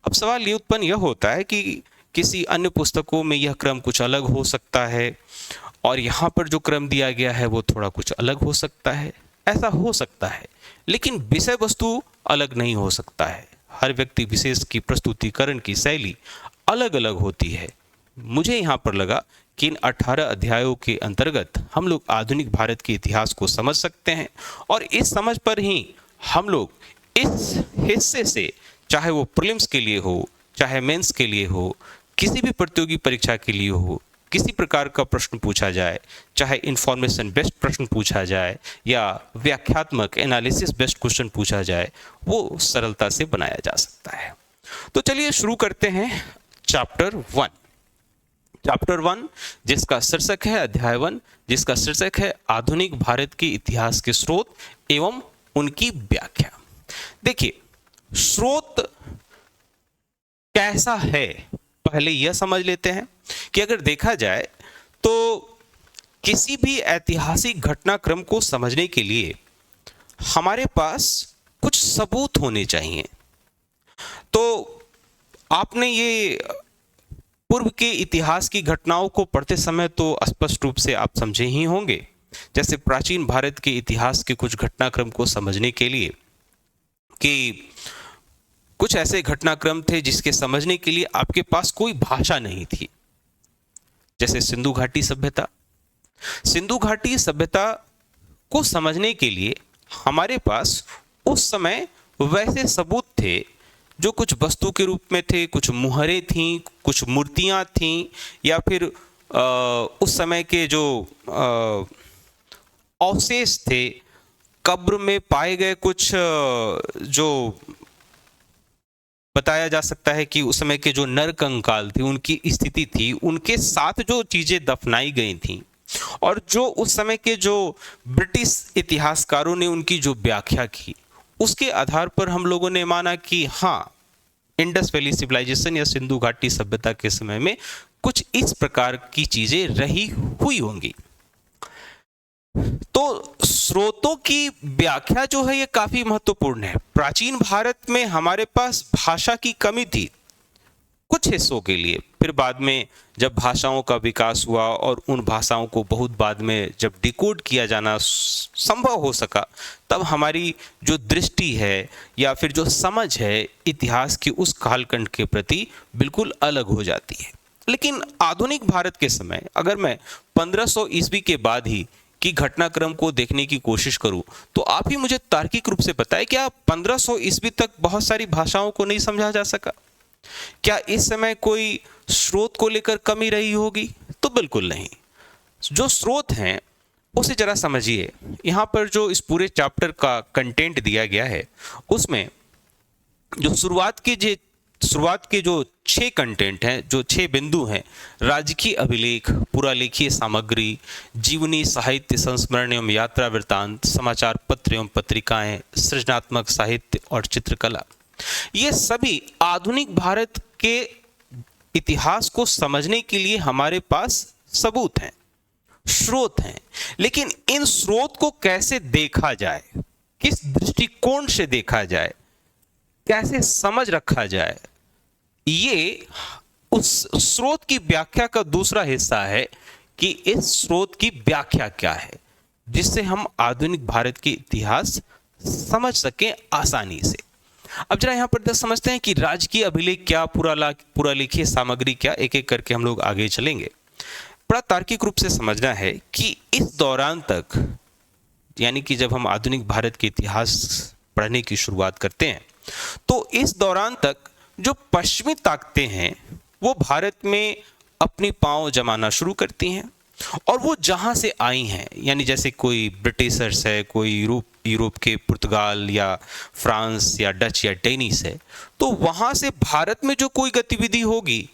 अब सवाल ये उत्पन्न यह होता है कि किसी अन्य पुस्तकों में यह क्रम कुछ अलग हो सकता है और यहाँ पर जो क्रम दिया गया है वो थोड़ा कुछ अलग हो सकता है। ऐसा हो सकता है, लेकिन विषय वस्तु अलग नहीं हो सकता है। हर व्यक्ति विशेष की प्रस्तुतिकरण की शैली अलग अलग होती है। मुझे यहाँ पर लगा कि इन 18 अध्यायों के अंतर्गत हम लोग आधुनिक भारत के इतिहास को समझ सकते हैं, और इस समझ पर ही हम लोग इस हिस्से से, चाहे वो प्रीलिम्स के लिए हो, चाहे मेंस के लिए हो, किसी भी प्रतियोगी परीक्षा के लिए हो, किसी प्रकार का प्रश्न पूछा जाए, चाहे इंफॉर्मेशन बेस्ड प्रश्न पूछा जाए या व्याख्यात्मक एनालिसिस बेस्ड क्वेश्चन पूछा जाए, वो सरलता से बनाया जा सकता है। तो चलिए शुरू करते हैं चैप्टर 1, जिसका शीर्षक है अध्याय 1, जिसका शीर्षक है आधुनिक भारत के इतिहास के स्रोत एवं उनकी व्याख्या। देखिए, स्रोत कैसा है पहले यह समझ लेते हैं कि अगर देखा जाए तो किसी भी ऐतिहासिक घटनाक्रम को समझने के लिए हमारे पास कुछ सबूत होने चाहिए। तो आपने ये पूर्व के इतिहास की घटनाओं को पढ़ते समय तो स्पष्ट रूप से आप समझे ही होंगे। जैसे प्राचीन भारत के इतिहास के कुछ घटनाक्रम को समझने के लिए कि कुछ ऐसे घटनाक्रम थे जिसके समझने के लिए आपके पास कोई भाषा नहीं थी। जैसे सिंधु घाटी सभ्यता। सिंधु घाटी सभ्यता को समझने के लिए हमारे पास उस समय वैसे सबूत थे जो कुछ वस्तु के रूप में थे, कुछ मुहरें थीं, कुछ मूर्तियां थीं, या फिर उस समय के जो अवशेष थे, कब्र में पाए गए कुछ जो बताया जा सकता है कि उस समय के जो नर कंकाल थे, उनकी स्थिति थी, उनके साथ जो चीजें दफनाई गई थीं, और जो उस समय के जो ब्रिटिश इतिहासकारों ने उनकी जो व्याख्या की, उसके आधार पर हम लोगों ने माना कि हाँ, इंडस वैली सिविलाइजेशन या सिंधु घाटी सभ्यता के समय में कुछ इस प्रकार की चीजें रही हुई होंगी। तो स्रोतों की व्याख्या जो है ये काफी महत्वपूर्ण है। प्राचीन भारत में हमारे पास भाषा की कमी थी कुछ हिस्सों के लिए। फिर बाद में जब भाषाओं का विकास हुआ और उन भाषाओं को बहुत बाद में जब डिकोड किया जाना संभव हो सका, तब हमारी जो दृष्टि है या फिर जो समझ है इतिहास की उस कालखंड के प्रति बिल्कुल अलग हो जाती है। लेकिन आधुनिक भारत के समय अगर मैं 1500 ईस्वी के बाद ही की घटनाक्रम को देखने की कोशिश करूं, तो आप ही मुझे तार्किक रूप से बताएं, क्या 1500 ईस्वी तक बहुत सारी भाषाओं को नहीं समझा जा सका? क्या इस समय कोई स्रोत को लेकर कमी रही होगी? तो बिल्कुल नहीं। जो स्रोत हैं उसे जरा समझिए। यहाँ पर जो इस पूरे चैप्टर का कंटेंट दिया गया है, उसमें जो शुरुआत के जो 6 कंटेंट हैं, जो 6 बिंदु हैं, राजकीय अभिलेख, पुरालेखीय सामग्री, जीवनी, साहित्य, संस्मरण एवं यात्रा वृत्तांत, समाचार पत्र एवं पत्रिकाएं, सृजनात्मक साहित्य और चित्रकला, ये सभी आधुनिक भारत के इतिहास को समझने के लिए हमारे पास सबूत हैं, स्रोत हैं। लेकिन इन स्रोत को कैसे देखा जाए, किस दृष्टिकोण से देखा जाए, कैसे समझ रखा जाए, ये उस स्रोत की व्याख्या का दूसरा हिस्सा है कि इस स्रोत की व्याख्या क्या है, जिससे हम आधुनिक भारत के इतिहास समझ सकें आसानी से। अब जरा यहां पर समझते हैं कि राजकीय अभिलेख क्या, पुरालेखीय सामग्री क्या, एक एक करके हम लोग आगे चलेंगे। बड़ा तार्किक रूप से समझना है कि इस दौरान तक, यानी कि जब हम आधुनिक भारत के इतिहास पढ़ने की शुरुआत करते हैं, तो इस दौरान तक जो पश्चिमी ताकतें हैं वो भारत में अपनी पांव जमाना शुरू करती हैं, और वो जहां से आई हैं, यानी जैसे कोई ब्रिटिशर्स है, कोई यूरोप के पुर्तगाल या फ्रांस या डच या डेनिस है, तो वहां से भारत में जो कोई गतिविधि होगी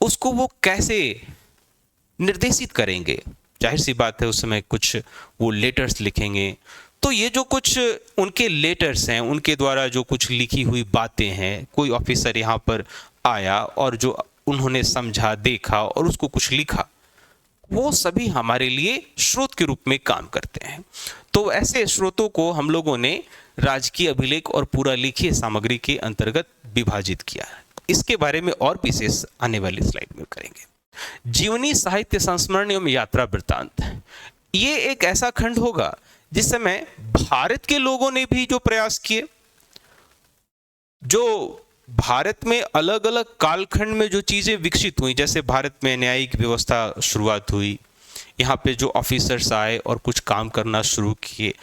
उसको वो कैसे निर्देशित करेंगे। जाहिर सी बात है उस समय कुछ वो लेटर्स लिखेंगे, तो ये जो कुछ उनके लेटर्स हैं, उनके द्वारा जो कुछ लिखी हुई बातें हैं, कोई ऑफिसर यहाँ पर आया और जो उन्होंने समझा, देखा और उसको कुछ लिखा, वो सभी हमारे लिए स्रोत के रूप में काम करते हैं। तो ऐसे स्रोतों को हम लोगों ने राजकीय अभिलेख और पूरा लिखित सामग्री के अंतर्गत विभाजित किया है। इसके बारे में और विशेष आने वाली स्लाइड में करेंगे। जीवनी, साहित्य, संस्मरण एवं यात्रा वृत्तांत, ये एक ऐसा खंड होगा जिस समय भारत के लोगों ने भी जो प्रयास किए, जो भारत में अलग अलग कालखंड में जो चीजें विकसित हुई, जैसे भारत में न्यायिक व्यवस्था शुरुआत हुई, यहाँ पे जो ऑफिसर्स आए और कुछ काम करना शुरू किए,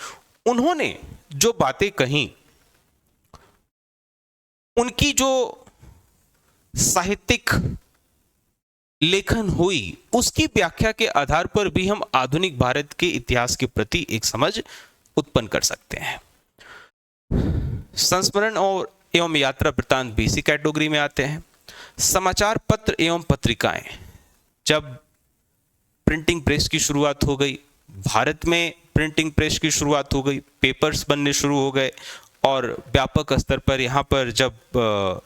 उन्होंने जो बातें कही, उनकी जो साहित्यिक लेखन हुई, उसकी व्याख्या के आधार पर भी हम आधुनिक भारत के इतिहास के प्रति एक समझ उत्पन्न कर सकते हैं। संस्मरण और एवं यात्रा वृत्तांत भी इसी कैटेगरी में आते हैं। समाचार पत्र एवं पत्रिकाएं, जब प्रिंटिंग प्रेस की शुरुआत हो गई, भारत में प्रिंटिंग प्रेस की शुरुआत हो गई, पेपर्स बनने शुरू हो गए, और व्यापक स्तर पर यहाँ पर जब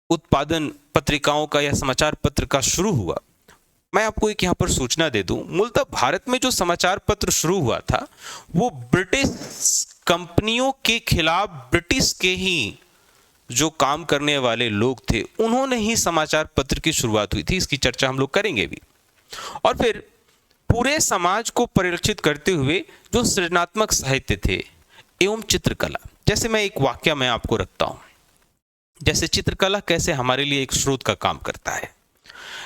उत्पादन पत्रिकाओं का या समाचार पत्र का शुरू हुआ, मैं आपको एक यहाँ पर सूचना दे दूं, मूलतः भारत में जो समाचार पत्र शुरू हुआ था वो ब्रिटिश कंपनियों के खिलाफ ब्रिटिश के ही जो काम करने वाले लोग थे, उन्होंने ही समाचार पत्र की शुरुआत हुई थी। इसकी चर्चा हम लोग करेंगे भी। और फिर पूरे समाज को परिलक्षित करते हुए जो सृजनात्मक साहित्य थे एवं चित्रकला, जैसे मैं एक वाक्य मैं आपको रखता हूं, जैसे चित्रकला कैसे हमारे लिए एक स्रोत का काम करता है।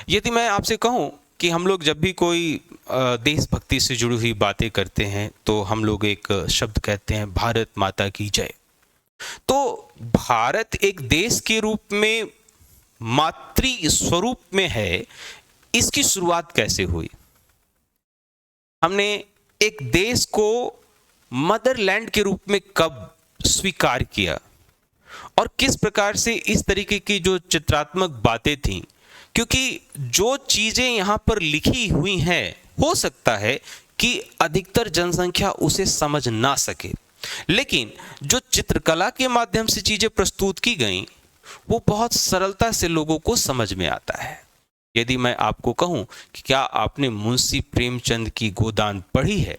यदि मैं आपसे कहूं कि हम लोग जब भी कोई देशभक्ति से जुड़ी हुई बातें करते हैं तो हम लोग एक शब्द कहते हैं, भारत माता की जय। तो भारत एक देश के रूप में मातृ स्वरूप में है, इसकी शुरुआत कैसे हुई? हमने एक देश को मदरलैंड के रूप में कब स्वीकार किया, और किस प्रकार से इस तरीके की जो चित्रात्मक बातें थीं, क्योंकि जो चीजें यहाँ पर लिखी हुई हैं, हो सकता है कि अधिकतर जनसंख्या उसे समझ ना सके, लेकिन जो चित्रकला के माध्यम से चीजें प्रस्तुत की गई वो बहुत सरलता से लोगों को समझ में आता है। यदि मैं आपको कहूं कि क्या आपने मुंशी प्रेमचंद की गोदान पढ़ी है,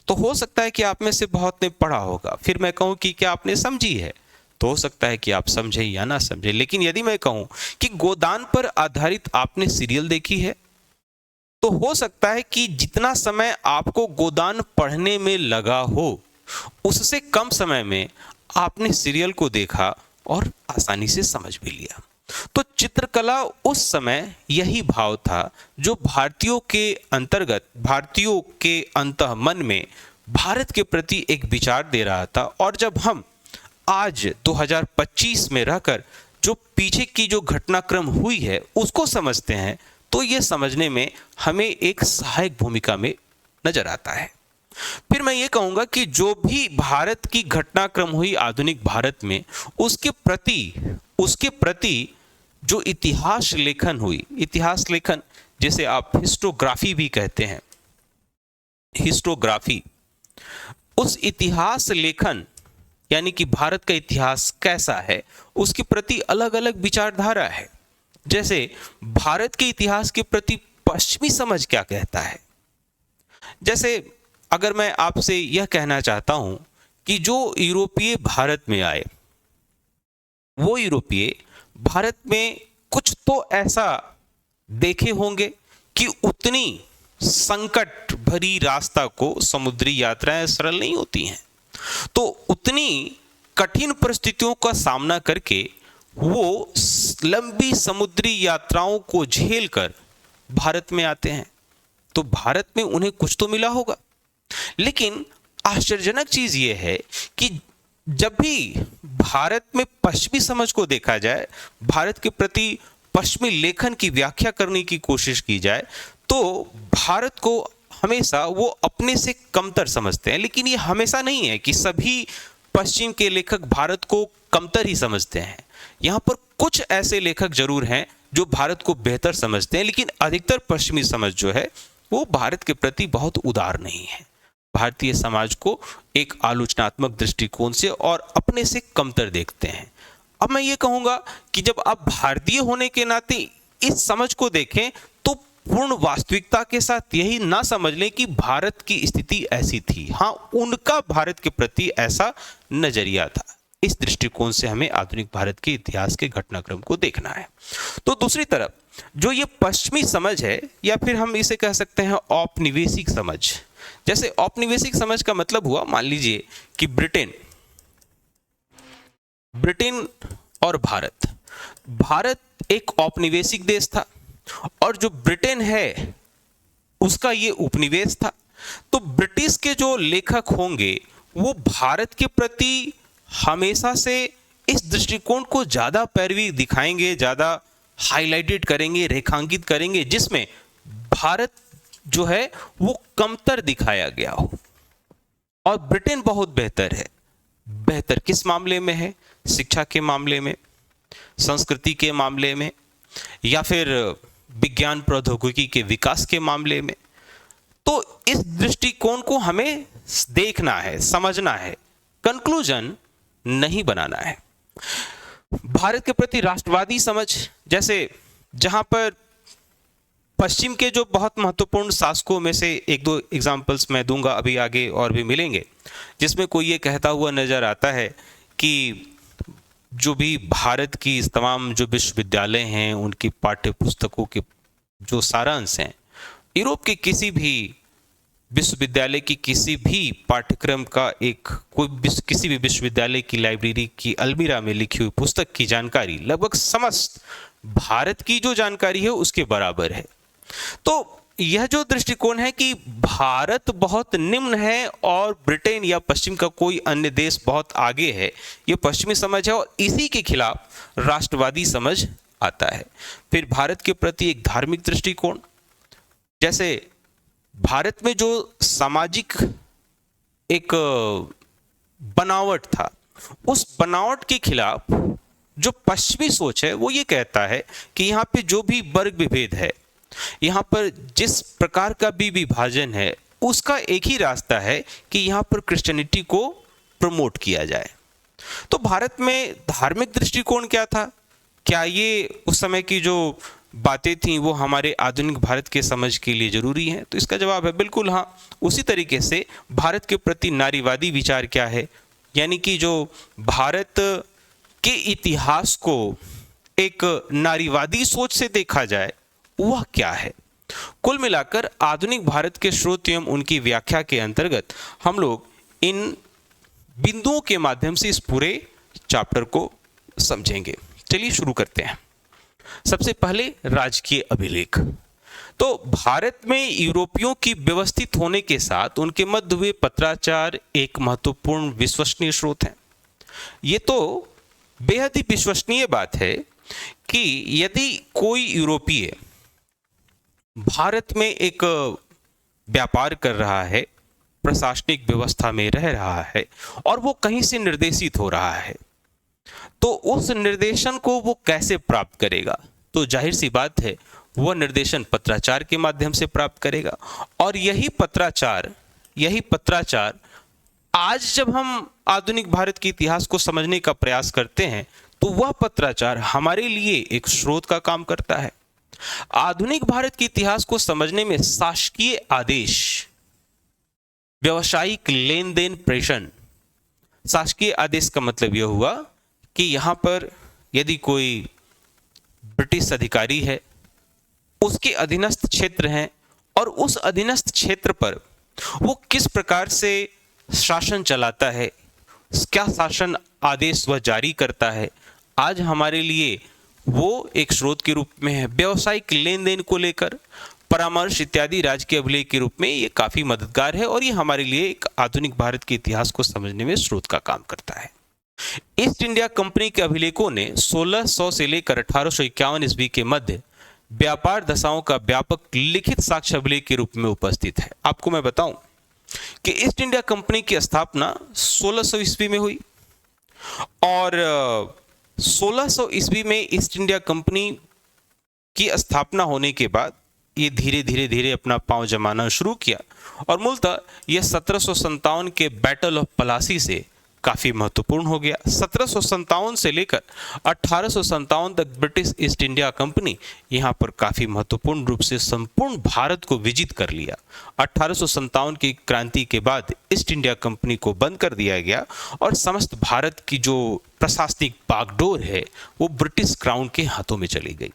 तो हो सकता है कि आप में से बहुत ने पढ़ा होगा। फिर मैं कहूं कि क्या आपने समझी है, तो हो सकता है कि आप समझे या ना समझे। लेकिन यदि मैं कहूं कि गोदान पर आधारित आपने सीरियल देखी है, तो हो सकता है कि जितना समय आपको गोदान पढ़ने में लगा हो, उससे कम समय में आपने सीरियल को देखा और आसानी से समझ भी लिया। तो चित्रकला उस समय यही भाव था जो भारतीयों के अंतर्गत, भारतीयों के अंतःमन में भारत के प्रति एक विचार दे रहा था। और जब हम आज 2025 में रहकर जो पीछे की जो घटनाक्रम हुई है उसको समझते हैं, तो ये समझने में हमें एक सहायक भूमिका में नजर आता है। फिर मैं ये कहूंगा कि जो भी भारत की घटनाक्रम हुई आधुनिक भारत में, उसके प्रति जो इतिहास लेखन हुई, इतिहास लेखन जिसे आप हिस्टोग्राफी भी कहते हैं, हिस्टोग्राफी, उस इतिहास लेखन यानी कि भारत का इतिहास कैसा है, उसके प्रति अलग अलग विचारधारा है। जैसे भारत के इतिहास के प्रति पश्चिमी समझ क्या कहता है। जैसे अगर मैं आपसे यह कहना चाहता हूं कि जो यूरोपीय भारत में आए, वो यूरोपीय भारत में कुछ तो ऐसा देखे होंगे कि उतनी संकट भरी रास्ता को, समुद्री यात्राएं सरल नहीं होती हैं, तो उतनी कठिन परिस्थितियों का सामना करके वो लंबी समुद्री यात्राओं को झेलकर भारत में आते हैं, तो भारत में उन्हें कुछ तो मिला होगा। लेकिन आश्चर्यजनक चीज यह है कि जब भी भारत में पश्चिमी समझ को देखा जाए, भारत के प्रति पश्चिमी लेखन की व्याख्या करने की कोशिश की जाए, तो भारत को हमेशा वो अपने से कमतर समझते हैं। लेकिन ये हमेशा नहीं है कि सभी पश्चिम के लेखक भारत को कमतर ही समझते हैं। यहाँ पर कुछ ऐसे लेखक जरूर हैं जो भारत को बेहतर समझते हैं, लेकिन अधिकतर पश्चिमी समझ जो है वो भारत के प्रति बहुत उदार नहीं है। भारतीय समाज को एक आलोचनात्मक दृष्टिकोण से और अपने से कमतर देखते हैं। अब मैं ये कहूँगा कि जब आप भारतीय होने के नाते इस समझ को देखें तो पूर्ण वास्तविकता के साथ यही ना समझ लें कि भारत की स्थिति ऐसी थी। हाँ, उनका भारत के प्रति ऐसा नजरिया था। इस दृष्टिकोण से हमें आधुनिक भारत के इतिहास के घटनाक्रम को देखना है। तो दूसरी तरफ जो ये पश्चिमी समझ है, या फिर हम इसे कह सकते हैं औपनिवेशिक समझ। जैसे औपनिवेशिक समझ का मतलब हुआ, मान लीजिए कि ब्रिटेन और भारत एक औपनिवेशिक देश था और जो ब्रिटेन है उसका ये उपनिवेश था। तो ब्रिटिश के जो लेखक होंगे वो भारत के प्रति हमेशा से इस दृष्टिकोण को ज्यादा पैरवी दिखाएंगे, ज्यादा हाईलाइटेड करेंगे, रेखांकित करेंगे, जिसमें भारत जो है वो कमतर दिखाया गया हो और ब्रिटेन बहुत बेहतर है। बेहतर किस मामले में है? शिक्षा के मामले में, संस्कृति के मामले में, या फिर विज्ञान प्रौद्योगिकी के विकास के मामले में। तो इस दृष्टिकोण को हमें देखना है, समझना है, कंक्लूजन नहीं बनाना है। भारत के प्रति राष्ट्रवादी समझ, जैसे जहां पर पश्चिम के जो बहुत महत्वपूर्ण शासकों में से एक दो एग्जाम्पल्स मैं दूंगा, अभी आगे और भी मिलेंगे, जिसमें कोई ये कहता हुआ नजर आता है कि जो भी भारत की तमाम जो विश्वविद्यालय हैं उनकी पाठ्य पुस्तकों के जो सारांश हैं यूरोप के किसी भी विश्वविद्यालय की किसी भी पाठ्यक्रम का किसी भी विश्वविद्यालय की लाइब्रेरी की अलमीरा में लिखी हुई पुस्तक की जानकारी लगभग समस्त भारत की जो जानकारी है उसके बराबर है। तो यह जो दृष्टिकोण है कि भारत बहुत निम्न है और ब्रिटेन या पश्चिम का कोई अन्य देश बहुत आगे है, ये पश्चिमी समझ है और इसी के खिलाफ राष्ट्रवादी समझ आता है। फिर भारत के प्रति एक धार्मिक दृष्टिकोण, जैसे भारत में जो सामाजिक एक बनावट था, उस बनावट के खिलाफ जो पश्चिमी सोच है वो ये कहता है कि यहाँ पे जो भी वर्ग विभेद है, यहाँ पर जिस प्रकार का भी विभाजन है, उसका एक ही रास्ता है कि यहाँ पर क्रिश्चियनिटी को प्रमोट किया जाए। तो भारत में धार्मिक दृष्टिकोण क्या था? क्या ये उस समय की जो बातें थी वो हमारे आधुनिक भारत के समझ के लिए जरूरी हैं? तो इसका जवाब है बिल्कुल हाँ। उसी तरीके से भारत के प्रति नारीवादी विचार क्या है, यानी कि जो भारत के इतिहास को एक नारीवादी सोच से देखा जाए वह क्या है। कुल मिलाकर आधुनिक भारत के स्रोत एवं उनकी व्याख्या के अंतर्गत हम लोग इन बिंदुओं के माध्यम से इस पूरे चैप्टर को समझेंगे। चलिए शुरू करते हैं। सबसे पहले राजकीय अभिलेख। तो भारत में यूरोपियों की व्यवस्थित होने के साथ उनके मध्य हुए पत्राचार एक महत्वपूर्ण विश्वसनीय स्रोत है। ये तो बेहद ही विश्वसनीय बात है कि यदि कोई यूरोपीय भारत में एक व्यापार कर रहा है, प्रशासनिक व्यवस्था में रह रहा है और वो कहीं से निर्देशित हो रहा है, तो उस निर्देशन को वो कैसे प्राप्त करेगा? तो जाहिर सी बात है वह निर्देशन पत्राचार के माध्यम से प्राप्त करेगा। और यही पत्राचार आज जब हम आधुनिक भारत के इतिहास को समझने का प्रयास करते हैं तो वह पत्राचार हमारे लिए एक स्रोत का काम करता है। आधुनिक भारत के इतिहास को समझने में शासकीय आदेश, व्यावसायिक लेन देन, प्रेषण। शासकीय आदेश का मतलब यह हुआ कि यहां पर यदि कोई ब्रिटिश अधिकारी है, उसके अधीनस्थ क्षेत्र हैं और उस अधीनस्थ क्षेत्र पर वो किस प्रकार से शासन चलाता है, क्या शासन आदेश वह जारी करता है, आज हमारे लिए वो एक स्रोत के रूप में है। व्यावसायिक लेन देन को लेकर परामर्श इत्यादि राजकीय अभिलेख के रूप में ये काफी मददगार है और ये हमारे लिए एक आधुनिक भारत के इतिहास को समझने में स्रोत का काम करता है। ईस्ट इंडिया कंपनी के अभिलेखों ने 1600 से लेकर 1851 ईस्वी के मध्य व्यापार दशाओं का व्यापक लिखित साक्ष्य अभिलेख के रूप में उपस्थित है। आपको मैं बताऊं कि ईस्ट इंडिया कंपनी की स्थापना 1600 ईस्वी में हुई और 1600 ईस्वी में ईस्ट इंडिया कंपनी की स्थापना होने के बाद ये धीरे धीरे अपना पांव जमाना शुरू किया और मूलतः यह 1757 के बैटल ऑफ पलासी से काफी महत्वपूर्ण हो गया। 1757 से लेकर 1857 तक ब्रिटिश ईस्ट इंडिया कंपनी यहाँ पर काफी महत्वपूर्ण रूप से संपूर्ण भारत को विजित कर लिया। 1857 की क्रांति के बाद ईस्ट इंडिया कंपनी को बंद कर दिया गया और समस्त भारत की जो प्रशासनिक बागडोर है वो ब्रिटिश क्राउन के हाथों में चली गई।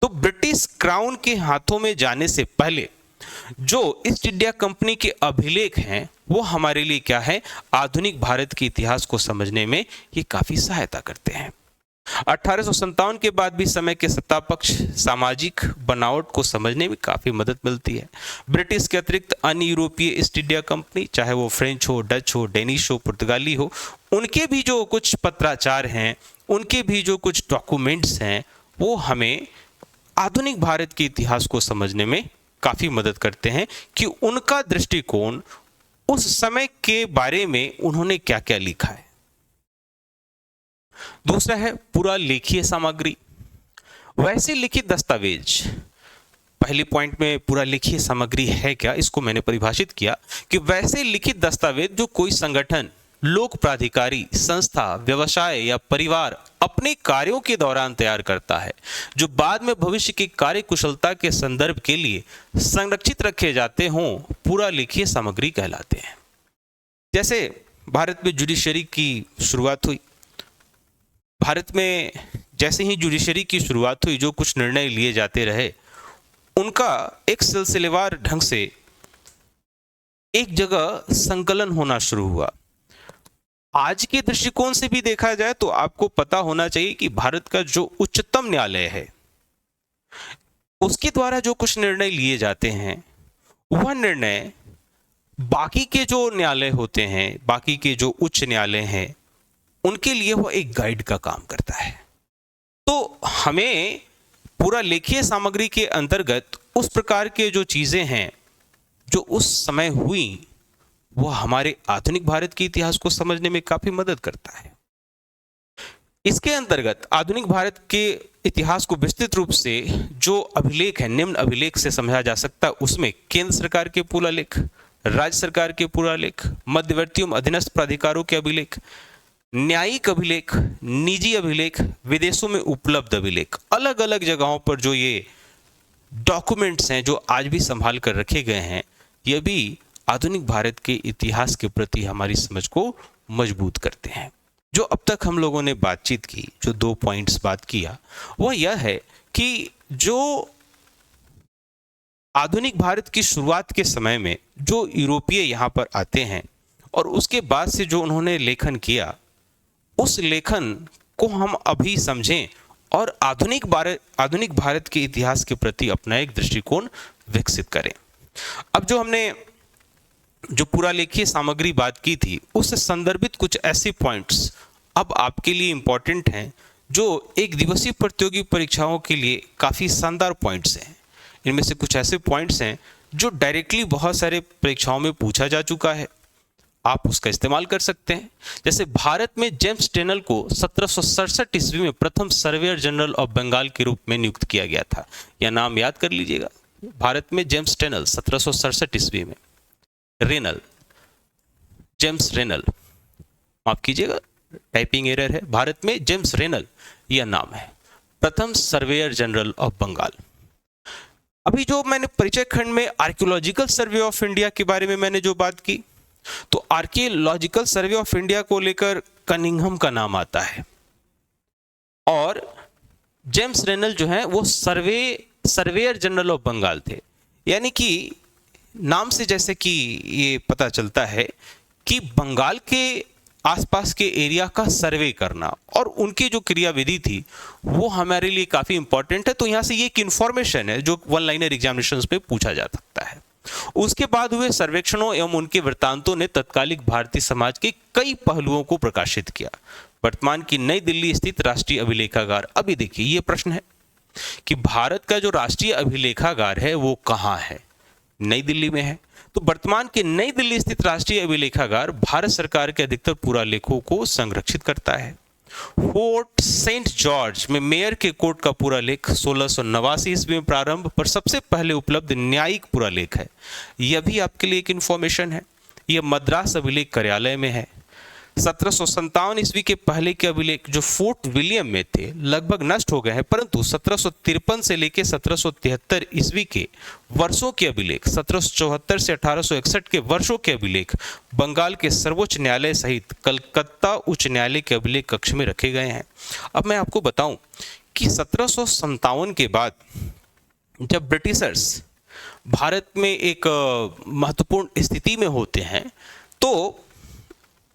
तो ब्रिटिश क्राउन के हाथों में जाने से पहले जो ईस्ट इंडिया कंपनी के अभिलेख हैं वो हमारे लिए क्या है, आधुनिक भारत के इतिहास को समझने में ये काफी सहायता करते हैं। 1857 के बाद भी समय के सत्तापक्ष सामाजिक बनावट को समझने में काफी मदद मिलती है। ब्रिटिश के अतिरिक्त अन्य यूरोपीय ईस्ट इंडिया कंपनी, चाहे वो फ्रेंच हो, डच हो, डेनिश हो, पुर्तगाली हो, उनके भी जो कुछ पत्राचार हैं, उनके भी जो कुछ डॉक्यूमेंट्स हैं, वो हमें आधुनिक भारत के इतिहास को समझने में काफी मदद करते हैं कि उनका दृष्टिकोण उस समय के बारे में उन्होंने क्या क्या लिखा है। दूसरा है पुरालेखीय सामग्री। वैसे लिखित दस्तावेज, पहले पॉइंट में पुरालेखीय सामग्री है क्या, इसको मैंने परिभाषित किया कि वैसे लिखित दस्तावेज जो कोई संगठन, लोक प्राधिकारी, संस्था, व्यवसाय या परिवार अपने कार्यों के दौरान तैयार करता है, जो बाद में भविष्य की कार्य कुशलता के संदर्भ के लिए संरक्षित रखे जाते हों, पुरालेखीय सामग्री कहलाते हैं। जैसे भारत में जुडिशरी की शुरुआत हुई, भारत में जैसे ही जुडिशरी की शुरुआत हुई, जो कुछ निर्णय लिए जाते रहे उनका एक सिलसिलेवार ढंग से एक जगह संकलन होना शुरू हुआ। आज के दृष्टिकोण से भी देखा जाए तो आपको पता होना चाहिए कि भारत का जो उच्चतम न्यायालय है उसके द्वारा जो कुछ निर्णय लिए जाते हैं वह निर्णय बाकी के जो न्यायालय होते हैं, बाकी के जो उच्च न्यायालय हैं, उनके लिए वह एक गाइड का काम करता है। तो हमें पुरालेखीय सामग्री के अंतर्गत उस प्रकार के जो चीजें हैं जो उस समय हुई वह हमारे आधुनिक भारत के इतिहास को समझने में काफी मदद करता है। इसके अंतर्गत आधुनिक भारत के इतिहास को विस्तृत रूप से जो अभिलेख है, निम्न अभिलेख से समझा जा सकता है। उसमें केंद्र सरकार के पुरालेख, राज्य सरकार के पुरालेख, मध्यवर्ती एवं अधीनस्थ प्राधिकारों के अभिलेख, न्यायिक अभिलेख, निजी अभिलेख, विदेशों में उपलब्ध अभिलेख, अलग अलग जगहों पर जो ये डॉक्यूमेंट्स हैं जो आज भी संभाल कर रखे गए हैं, ये भी आधुनिक भारत के इतिहास के प्रति हमारी समझ को मजबूत करते हैं। जो अब तक हम लोगों ने बातचीत की, जो 2 पॉइंट्स बात किया, वह यह है कि जो आधुनिक भारत की शुरुआत के समय में जो यूरोपीय यहाँ पर आते हैं और उसके बाद से जो उन्होंने लेखन किया, उस लेखन को हम अभी समझें और आधुनिक भारत के इतिहास के प्रति अपना एक दृष्टिकोण विकसित करें। अब जो हमने जो पुरालेखीय सामग्री बात की थी, उससे संदर्भित कुछ ऐसे पॉइंट्स अब आपके लिए इंपॉर्टेंट हैं जो एक दिवसीय प्रतियोगी परीक्षाओं के लिए काफ़ी शानदार पॉइंट्स हैं। इनमें से कुछ ऐसे पॉइंट्स हैं जो डायरेक्टली बहुत सारे परीक्षाओं में पूछा जा चुका है, आप उसका इस्तेमाल कर सकते हैं। जैसे भारत में जेम्स टेनल को 1767 ईस्वी में प्रथम सर्वेयर जनरल ऑफ बंगाल के रूप में नियुक्त किया गया था। यह नाम याद कर लीजिएगा, भारत में जेम्स टेनल 1767 ईस्वी में। रेनल, जेम्स रेनल, माफ कीजिएगा टाइपिंग एरर है, भारत में जेम्स रेनल यह नाम है, प्रथम सर्वेयर जनरल ऑफ बंगाल। अभी जो मैंने परिचय खंड में आर्कियोलॉजिकल सर्वे ऑफ इंडिया के बारे में मैंने जो बात की, तो आर्कियोलॉजिकल सर्वे ऑफ इंडिया को लेकर कनिंघम का नाम आता है और जेम्स रेनल जो है वो सर्वेयर जनरल ऑफ बंगाल थे। यानी कि नाम से जैसे कि ये पता चलता है कि बंगाल के आसपास के एरिया का सर्वे करना और उनकी जो क्रियाविधि थी वो हमारे लिए काफ़ी इंपॉर्टेंट है। तो यहाँ से ये एक इन्फॉर्मेशन है जो 1 लाइनर एग्जामिनेशंस पे पूछा जा सकता है। उसके बाद हुए सर्वेक्षणों एवं उनके वृत्तांतों ने तत्कालिक भारतीय समाज के कई पहलुओं को प्रकाशित किया। वर्तमान की नई दिल्ली स्थित राष्ट्रीय अभिलेखागार, अभी देखिए ये प्रश्न है कि भारत का जो राष्ट्रीय अभिलेखागार है वो कहाँ है? नई दिल्ली में है। तो वर्तमान के नई दिल्ली स्थित राष्ट्रीय अभिलेखागार भारत सरकार के अधिकतर पुरालेखों को संरक्षित करता है। फोर्ट सेंट जॉर्ज में मेयर के कोर्ट का पुरालेख 1689 ईस्वी में प्रारंभ पर सबसे पहले उपलब्ध न्यायिक पुरालेख है। यह भी आपके लिए एक इंफॉर्मेशन है। यह मद्रास अभिलेख कार्यालय में है। 1757 ईस्वी के पहले के अभिलेख जो फोर्ट विलियम में थे लगभग नष्ट हो गए हैं, परंतु 1753 से लेकर 1773 ईस्वी के वर्षों के अभिलेख, 1774 से 1861 के वर्षों के अभिलेख बंगाल के सर्वोच्च न्यायालय सहित कलकत्ता उच्च न्यायालय के अभिलेख कक्ष में रखे गए हैं। अब मैं आपको बताऊं कि 1757 के बाद जब ब्रिटिशर्स भारत में एक महत्वपूर्ण स्थिति में होते हैं तो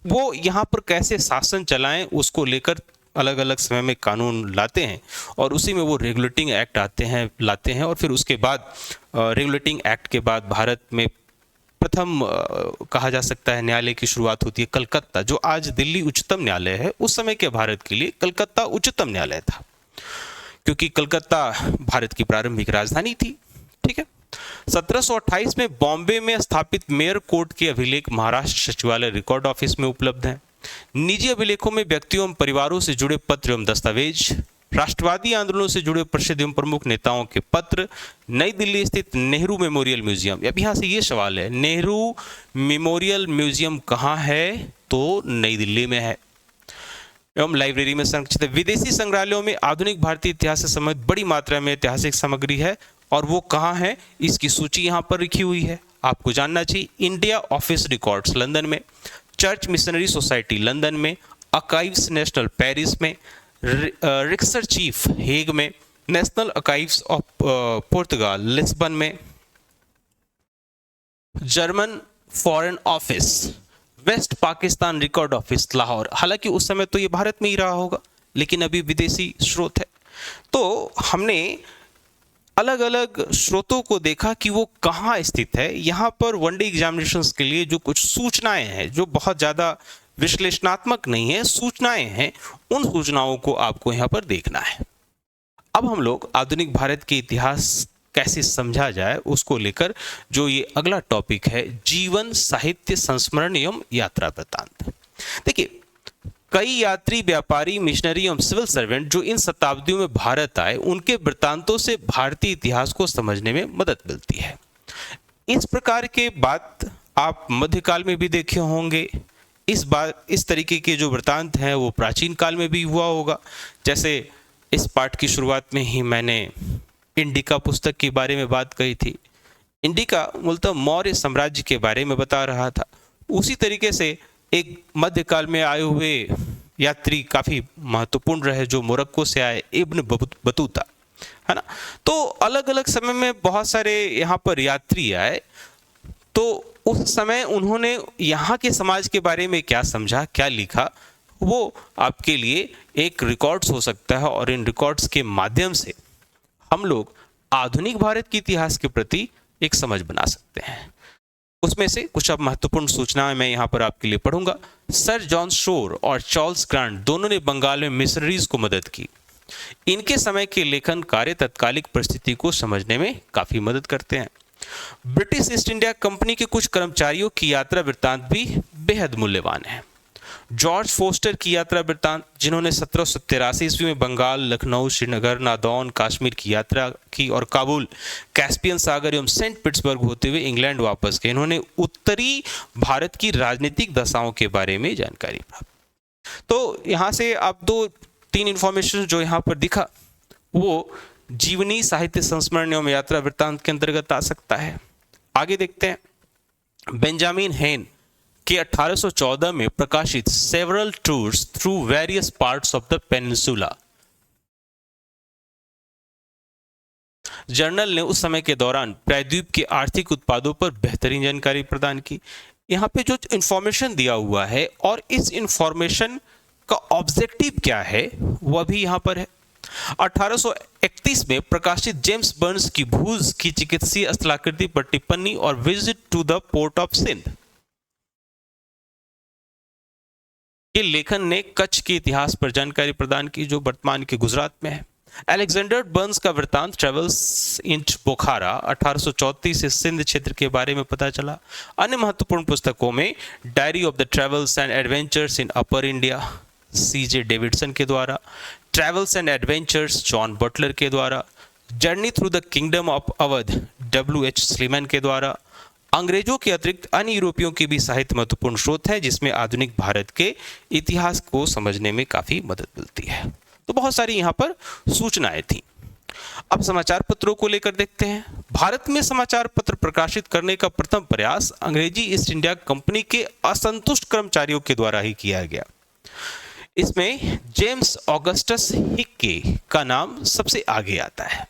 वो यहाँ पर कैसे शासन चलाएं उसको लेकर अलग अलग समय में कानून लाते हैं और उसी में वो रेगुलेटिंग एक्ट लाते हैं और फिर उसके बाद रेगुलेटिंग एक्ट के बाद भारत में प्रथम कहा जा सकता है न्यायालय की शुरुआत होती है कलकत्ता, जो आज दिल्ली उच्चतम न्यायालय है। उस समय के भारत के लिए कलकत्ता उच्चतम न्यायालय था क्योंकि कलकत्ता भारत की प्रारंभिक राजधानी थी। ठीक है। 1728 में बॉम्बे में स्थापित मेयर कोर्ट के अभिलेख महाराष्ट्र सचिवालय रिकॉर्ड ऑफिस में उपलब्ध हैं। निजी अभिलेखों में व्यक्तियों एवं परिवारों से जुड़े पत्र एवं दस्तावेज, राष्ट्रवादी आंदोलनों से जुड़े प्रसिद्ध एवं प्रमुख नेताओं के पत्र, नई दिल्ली स्थित नेहरू मेमोरियल म्यूजियम। अब यहाँ से ये सवाल है, नेहरू मेमोरियल म्यूजियम कहाँ है? तो नई दिल्ली में है एवं लाइब्रेरी में संरक्षित है। विदेशी संग्रहालयों में आधुनिक भारतीय इतिहास से संबंधित बड़ी मात्रा में ऐतिहासिक सामग्री है और वो कहाँ है इसकी सूची यहाँ पर लिखी हुई है, आपको जानना चाहिए। इंडिया ऑफिस रिकॉर्ड्स लंदन में, चर्च मिशनरी सोसाइटी लंदन में, अकाइव्स नेशनल पेरिस में, रिक्सर चीफ हेग में, national archives of Portugal Lisbon में, German foreign office, west Pakistan record office Lahore. हालांकि उस समय तो ये भारत में ही रहा होगा लेकिन अभी विदेशी स्रोत है। तो हमने अलग अलग स्रोतों को देखा कि वो कहाँ स्थित है। यहाँ पर वनडे एग्जामिनेशंस के लिए जो कुछ सूचनाएं हैं जो बहुत ज़्यादा विश्लेषणात्मक नहीं है, सूचनाएं हैं, उन सूचनाओं को आपको यहाँ पर देखना है। अब हम लोग आधुनिक भारत के इतिहास कैसे समझा जाए उसको लेकर जो ये अगला टॉपिक है, जीवन साहित्य संस्मरण एवं यात्रा वृत्तांत। देखिए, कई यात्री, व्यापारी, मिशनरी एवं सिविल सर्वेंट जो इन शताब्दियों में भारत आए, उनके वृत्तांतों से भारतीय इतिहास को समझने में मदद मिलती है। इस प्रकार के बात आप मध्यकाल में भी देखे होंगे। इस तरीके के जो वृत्तांत हैं वो प्राचीन काल में भी हुआ होगा। जैसे इस पाठ की शुरुआत में ही मैंने इंडिका पुस्तक के बारे में बात कही थी। इंडिका मूलतः मौर्य साम्राज्य के बारे में बता रहा था। उसी तरीके से एक मध्यकाल में आए हुए यात्री काफ़ी महत्वपूर्ण रहे जो मोरक्को से आए, इब्न बतूता, है ना। तो अलग अलग समय में बहुत सारे यहाँ पर यात्री आए, तो उस समय उन्होंने यहाँ के समाज के बारे में क्या समझा, क्या लिखा, वो आपके लिए एक रिकॉर्ड्स हो सकता है और इन रिकॉर्ड्स के माध्यम से हम लोग आधुनिक भारत के इतिहास के प्रति एक समझ बना सकते हैं। उसमें से कुछ अब महत्वपूर्ण सूचनाएं मैं यहाँ पर आपके लिए पढ़ूंगा। सर जॉन शोर और चार्ल्स ग्रांट दोनों ने बंगाल में मिशनरीज को मदद की। इनके समय के लेखन कार्य तत्कालिक परिस्थिति को समझने में काफी मदद करते हैं। ब्रिटिश ईस्ट इंडिया कंपनी के कुछ कर्मचारियों की यात्रा वृत्तांत भी बेहद मूल्यवान है। जॉर्ज फोस्टर की यात्रा वृत्तांत, जिन्होंने 1783 ईस्वी में बंगाल, लखनऊ, श्रीनगर, नादौन, कश्मीर की यात्रा की और काबुल, कैस्पियन सागर एवं सेंट पीटर्सबर्ग होते हुए इंग्लैंड वापस गए। इन्होंने उत्तरी भारत की राजनीतिक दशाओं के बारे में जानकारी प्राप्त। तो यहाँ से आप 2-3 इंफॉर्मेशन जो यहाँ पर दिखा वो जीवनी साहित्य संस्मरण एवं यात्रा वृत्तांत के अंतर्गत आ सकता है। आगे देखते हैं। बेंजामिन हेन के 1814 में प्रकाशित several tours through various parts of the peninsula journal ने उस समय के दौरान प्रायद्वीप के आर्थिक उत्पादों पर बेहतरीन जानकारी प्रदान की। यहाँ पे जो इंफॉर्मेशन दिया हुआ है और इस इंफॉर्मेशन का ऑब्जेक्टिव क्या है वह भी यहाँ पर है। 1831 में प्रकाशित जेम्स बर्न्स की भूज की चिकित्सीय स्थलाकृति पर टिप्पणी और visit to the port of Sindh के लेखन ने कच्छ के इतिहास पर जानकारी प्रदान की जो वर्तमान के गुजरात में है। अलेक्जेंडर बर्न्स का वृत्तांत ट्रेवल्स इन बोखारा 1834 से सिंध क्षेत्र के बारे में पता चला। अन्य महत्वपूर्ण पुस्तकों में diary of the travels and adventures in upper India C J Davidson के द्वारा, travels and adventures John Butler के द्वारा, journey through the kingdom of Awadh W H. Sleeman के द्वारा। अंग्रेजों के अतिरिक्त अन्य यूरोपियों की भी साहित्य महत्वपूर्ण स्रोत है जिसमें आधुनिक भारत के इतिहास को समझने में काफी मदद मिलती है। तो बहुत सारी यहाँ पर सूचनाएं थी। अब समाचार पत्रों को लेकर देखते हैं। भारत में समाचार पत्र प्रकाशित करने का प्रथम प्रयास अंग्रेजी ईस्ट इंडिया कंपनी के असंतुष्ट कर्मचारियों के द्वारा ही किया गया। इसमें जेम्स ऑगस्टस हिक्के का नाम सबसे आगे आता है।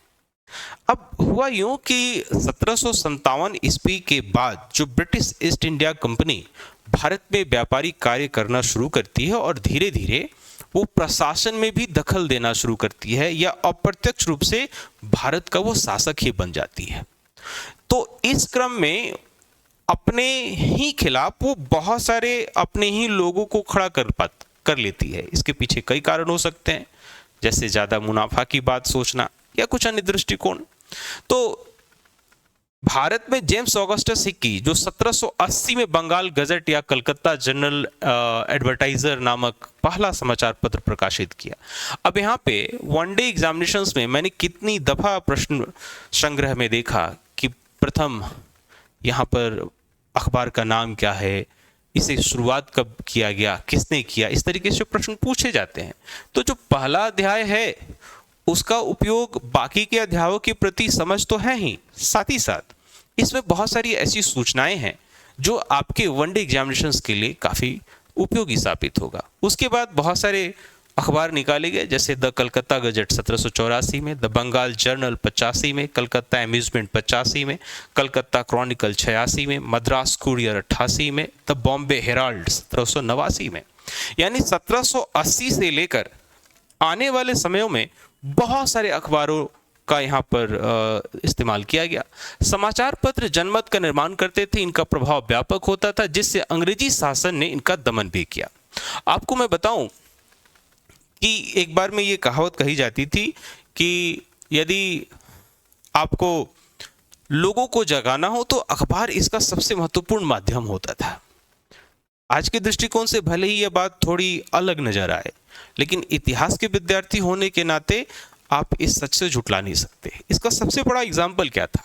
अब हुआ यूं कि 1757 ईस्वी के बाद जो British east India company Bharat में व्यापारिक कार्य करना शुरू करती है और धीरे धीरे वो प्रशासन में भी दखल देना शुरू करती है या अप्रत्यक्ष रूप से भारत का वो शासक ही बन जाती है। तो इस क्रम में अपने ही खिलाफ वो बहुत सारे अपने ही लोगों को खड़ा कर लेती है। इसके पीछे कई कारण हो सकते हैं, जैसे ज्यादा मुनाफा की बात सोचना या कुछ अन्य दृष्टिकोण। तो भारत में जेम्स ऑगस्टस हिक्की जो 1780 में बंगाल गजट या कलकत्ता जनरल एडवर्टाइजर नामक पहला समाचार पत्र प्रकाशित किया। अब यहाँ पे वनडे एग्जामिनेशंस में मैंने कितनी दफा प्रश्न संग्रह में देखा कि प्रथम यहाँ पर अखबार का नाम क्या है, इसे शुरुआत कब किया गया, किसने किया, इस तरीके से प्रश्न पूछे जाते हैं। तो जो पहला अध्याय है उसका उपयोग बाकी के अध्यायों के प्रति समझ तो है ही, साथ ही साथ इसमें बहुत सारी ऐसी सूचनाएं हैं जो आपके वनडे एग्जामिनेशंस के लिए काफ़ी उपयोगी साबित होगा। उसके बाद बहुत सारे अखबार निकाले गए, जैसे द कलकत्ता गजट 1784 में, द बंगाल जर्नल 85 में, कलकत्ता एम्यूजमेंट 85 में, कलकत्ता क्रॉनिकल 86 में, मद्रास कुरियर 88 में, द बॉम्बे हेराल्ड 1789 में। यानी 1780 से लेकर आने वाले समयों में बहुत सारे अखबारों का यहाँ पर इस्तेमाल किया गया। समाचार पत्र जनमत का निर्माण करते थे, इनका प्रभाव व्यापक होता था जिससे अंग्रेजी शासन ने इनका दमन भी किया। आपको मैं बताऊं कि एक बार में ये कहावत कही जाती थी कि यदि आपको लोगों को जगाना हो तो अखबार इसका सबसे महत्वपूर्ण माध्यम होता था। आज के दृष्टिकोण से भले ही यह बात थोड़ी अलग नजर आए, लेकिन इतिहास के विद्यार्थी होने के नाते आप इस सच से झुठला नहीं सकते। इसका सबसे बड़ा एग्जाम्पल क्या था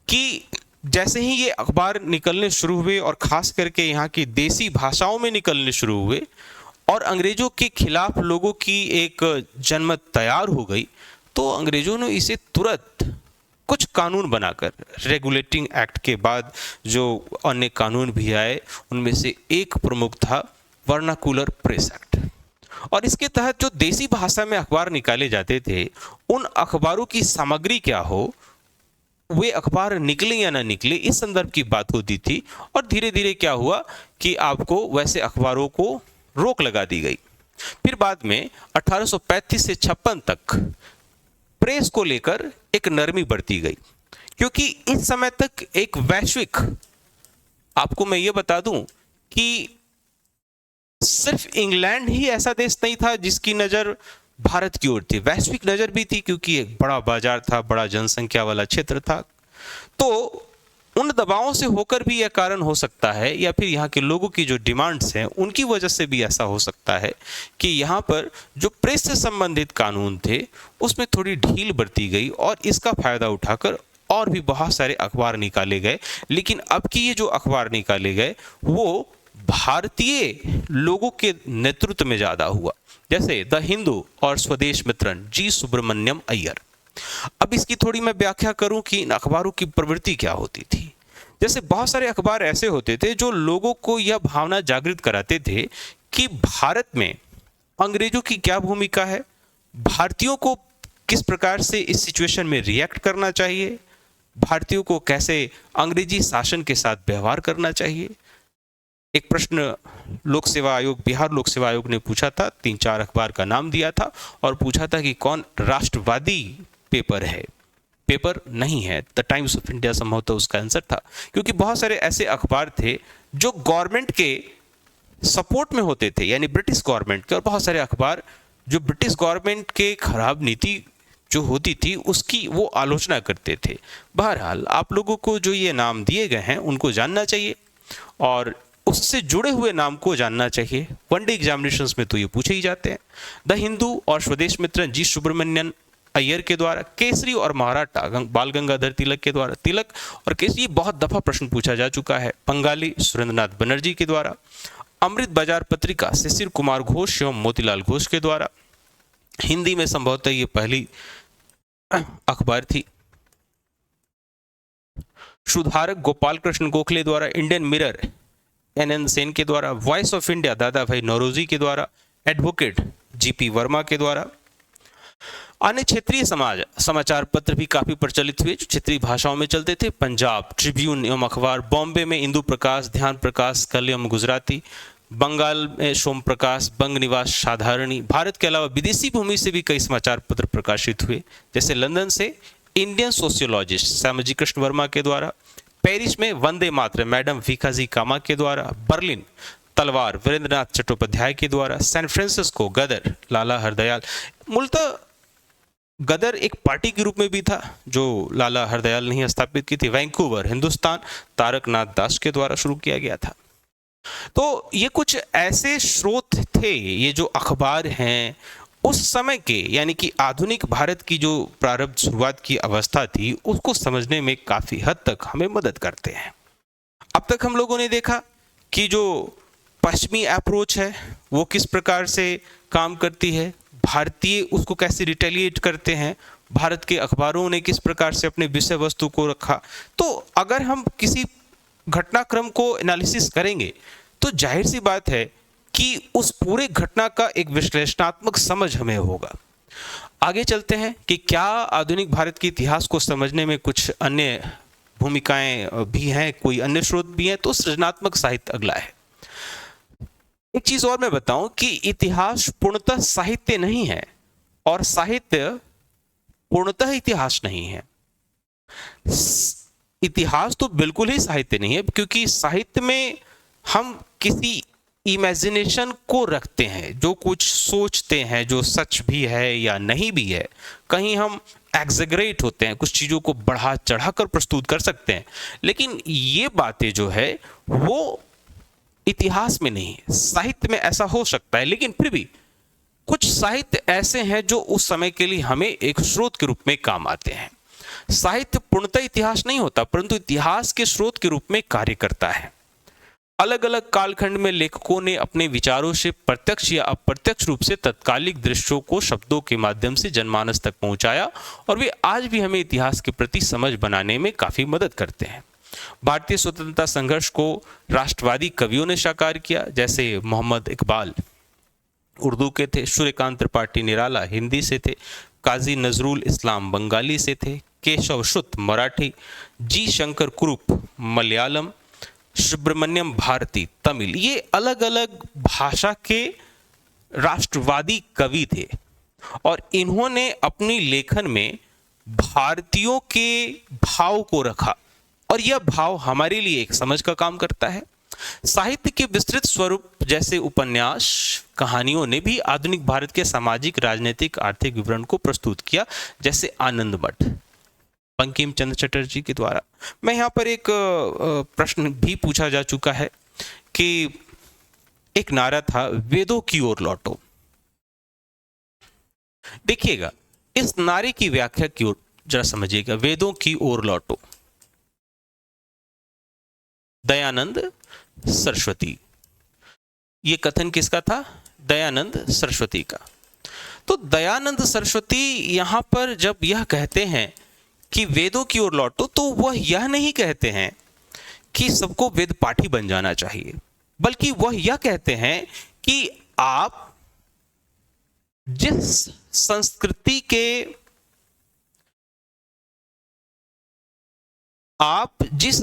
कि जैसे ही ये अखबार निकलने शुरू हुए और खास करके यहाँ की देसी भाषाओं में निकलने शुरू हुए और अंग्रेजों के खिलाफ लोगों की एक जनमत तैयार हो गई, तो अंग्रेजों ने इसे तुरंत कुछ कानून बनाकर, रेगुलेटिंग एक्ट के बाद जो अन्य कानून भी आए उनमें से एक प्रमुख था वर्नाकुलर प्रेस एक्ट। और इसके तहत जो देसी भाषा में अखबार निकाले जाते थे, उन अखबारों की सामग्री क्या हो, वे अखबार निकले या ना निकले, इस संदर्भ की बात होती थी। और धीरे धीरे क्या हुआ कि आपको वैसे अखबारों को रोक लगा दी गई। फिर बाद में 1835 से 56 तक प्रेस को लेकर एक नरमी बरती गई, क्योंकि इस समय तक एक वैश्विक, आपको मैं ये बता दूं कि सिर्फ इंग्लैंड ही ऐसा देश नहीं था जिसकी नजर भारत की ओर थी, वैश्विक नजर भी थी, क्योंकि एक बड़ा बाजार था, बड़ा जनसंख्या वाला क्षेत्र था। तो उन दबावों से होकर भी यह कारण हो सकता है, या फिर यहाँ के लोगों की जो डिमांड्स हैं उनकी वजह से भी ऐसा हो सकता है कि यहाँ पर जो प्रेस से संबंधित कानून थे उसमें थोड़ी ढील बरती गई और इसका फायदा उठाकर और भी बहुत सारे अखबार निकाले गए। लेकिन अब की ये जो अखबार निकाले गए वो भारतीय लोगों के नेतृत्व में ज्यादा हुआ, जैसे द हिंदू और स्वदेश मित्रन जी सुब्रमण्यम अय्यर। अब इसकी थोड़ी मैं व्याख्या करूं कि इन अखबारों की प्रवृत्ति क्या होती थी। जैसे बहुत सारे अखबार ऐसे होते थे जो लोगों को यह भावना जागृत कराते थे कि भारत में अंग्रेजों की क्या भूमिका है, भारतीयों को किस प्रकार से इस सिचुएशन में रिएक्ट करना चाहिए, भारतीयों को कैसे अंग्रेजी शासन के साथ व्यवहार करना चाहिए। एक प्रश्न लोक सेवा आयोग, बिहार लोक सेवा आयोग ने पूछा था, 3-4 अखबार का नाम दिया था और पूछा था कि कौन राष्ट्रवादी पेपर है। पेपर नहीं है, द टाइम्स ऑफ इंडिया संभवतः उसका आंसर था, क्योंकि बहुत सारे ऐसे अखबार थे जो गवर्नमेंट के सपोर्ट में होते थे, यानी ब्रिटिश गवर्नमेंट के, और बहुत सारे अखबार जो ब्रिटिश गवर्नमेंट के खराब नीति जो होती थी उसकी वो आलोचना करते थे। बहरहाल आप लोगों को जो ये नाम दिए गए हैं उनको जानना चाहिए और उससे जुड़े हुए नाम को जानना चाहिए। वनडे एग्जामिनेशंस में तो ये पूछे ही जाते हैं। द हिंदू और स्वदेश मित्रन जी सुब्रमण्यन अय्यर के द्वारा, केसरी और महाराठा बाल गंगाधर तिलक के द्वारा, तिलक और केसरी बहुत दफा प्रश्न पूछा जा चुका है। बंगाली सुरेंद्रनाथ बनर्जी के द्वारा, अमृत बाजार पत्रिका शिशिर कुमार घोष एवं मोतीलाल घोष के द्वारा, हिंदी में संभवतः ये पहली अखबार थी। सुधारक गोपाल कृष्ण गोखले द्वारा, इंडियन मिरर NN सेन के द्वारा, वॉइस ऑफ इंडिया दादा भाई नौरोजी के द्वारा, एडवोकेट GP वर्मा के द्वारा। अन्य क्षेत्रीय समाचार पत्र भी काफी प्रचलित हुए जो क्षेत्रीय भाषाओं में चलते थे। पंजाब ट्रिब्यून एवं अखबार, बॉम्बे में इंदु प्रकाश, ध्यान प्रकाश, कल एवं गुजराती, बंगाल में सोम प्रकाश, बंग निवास साधारणी। भारत के अलावा विदेशी भूमि से भी कई समाचार पत्र प्रकाशित हुए, जैसे लंदन से इंडियन सोशियोलॉजिस्ट श्यामजी कृष्ण वर्मा के द्वारा, पेरिस में वंदे मातरम मैडम भीखाजी कामा के द्वारा, बर्लिन तलवार वीरेंद्रनाथ चट्टोपाध्याय के द्वारा, सैन फ्रांसिस्को गदर लाला हरदयाल। मूलतः गदर एक पार्टी के रूप में भी था जो लाला हरदयाल ने स्थापित की थी। वैंकूवर हिंदुस्तान तारकनाथ दास के द्वारा शुरू किया गया था। तो ये कुछ ऐसे स्रोत थे, ये जो अखबार हैं उस समय के, यानी कि आधुनिक भारत की जो प्रारंभ शुरुआत की अवस्था थी उसको समझने में काफी हद तक हमें मदद करते हैं। अब तक हम लोगों ने देखा कि जो पश्चिमी अप्रोच है वो किस प्रकार से काम करती है, भारतीय उसको कैसे रिटेलिएट करते हैं, भारत के अखबारों ने किस प्रकार से अपने विषय वस्तु को रखा। तो अगर हम किसी घटनाक्रम को एनालिसिस करेंगे तो जाहिर सी बात है कि उस पूरे घटना का एक विश्लेषणात्मक समझ हमें होगा। आगे चलते हैं कि क्या आधुनिक भारत के इतिहास को समझने में कुछ अन्य भूमिकाएं भी हैं, कोई अन्य स्रोत भी हैं। तो सृजनात्मक साहित्य अगला है। एक चीज और मैं बताऊं कि इतिहास पूर्णतः साहित्य नहीं है और साहित्य पूर्णतः इतिहास नहीं है। इतिहास तो बिल्कुल ही साहित्य नहीं है, क्योंकि साहित्य में हम किसी इमेजिनेशन को रखते हैं, जो कुछ सोचते हैं, जो सच भी है या नहीं भी है। कहीं हम एग्जेगरेट होते हैं, कुछ चीज़ों को बढ़ा चढ़ाकर प्रस्तुत कर सकते हैं, लेकिन ये बातें जो है वो इतिहास में नहीं है। साहित्य में ऐसा हो सकता है, लेकिन फिर भी कुछ साहित्य ऐसे हैं जो उस समय के लिए हमें एक स्रोत के रूप में काम आते हैं। साहित्य पूर्णतः इतिहास नहीं होता, परंतु इतिहास के स्रोत के रूप में कार्य करता है। अलग अलग कालखंड में लेखकों ने अपने विचारों से प्रत्यक्ष या अप्रत्यक्ष रूप से तत्कालिक दृश्यों को शब्दों के माध्यम से जनमानस तक पहुंचाया और वे आज भी हमें इतिहास के प्रति समझ बनाने में काफी मदद करते हैं। भारतीय स्वतंत्रता संघर्ष को राष्ट्रवादी कवियों ने साकार किया, जैसे मोहम्मद इकबाल उर्दू के थे, सूर्यकांत त्रिपाठी निराला हिंदी से थे, काजी नजरुल इस्लाम बंगाली से थे, केशव शुत मराठी, जी शंकर कुरुप मलयालम, सुब्रमण्यम भारती तमिल। ये अलग अलग भाषा के राष्ट्रवादी कवि थे और इन्होंने अपनी लेखन में भारतीयों के भाव को रखा और यह भाव हमारे लिए एक समझ का काम करता है। साहित्य के विस्तृत स्वरूप जैसे उपन्यास कहानियों ने भी आधुनिक भारत के सामाजिक राजनीतिक आर्थिक विवरण को प्रस्तुत किया, जैसे आनंद मठ बंकिम चंद्र चटर्जी के द्वारा। मैं यहाँ पर एक प्रश्न भी पूछा जा चुका है कि एक नारा था, वेदों की ओर लौटो। देखिएगा, इस नारे की व्याख्या की ओर जरा समझिएगा। वेदों की ओर लौटो, दयानंद सरस्वती। ये कथन किसका था? दयानंद सरस्वती का। तो दयानंद सरस्वती यहां पर जब यह कहते हैं कि वेदों की ओर लौटो, तो वह यह नहीं कहते हैं कि सबको वेद पाठी बन जाना चाहिए, बल्कि वह यह कहते हैं कि आप जिस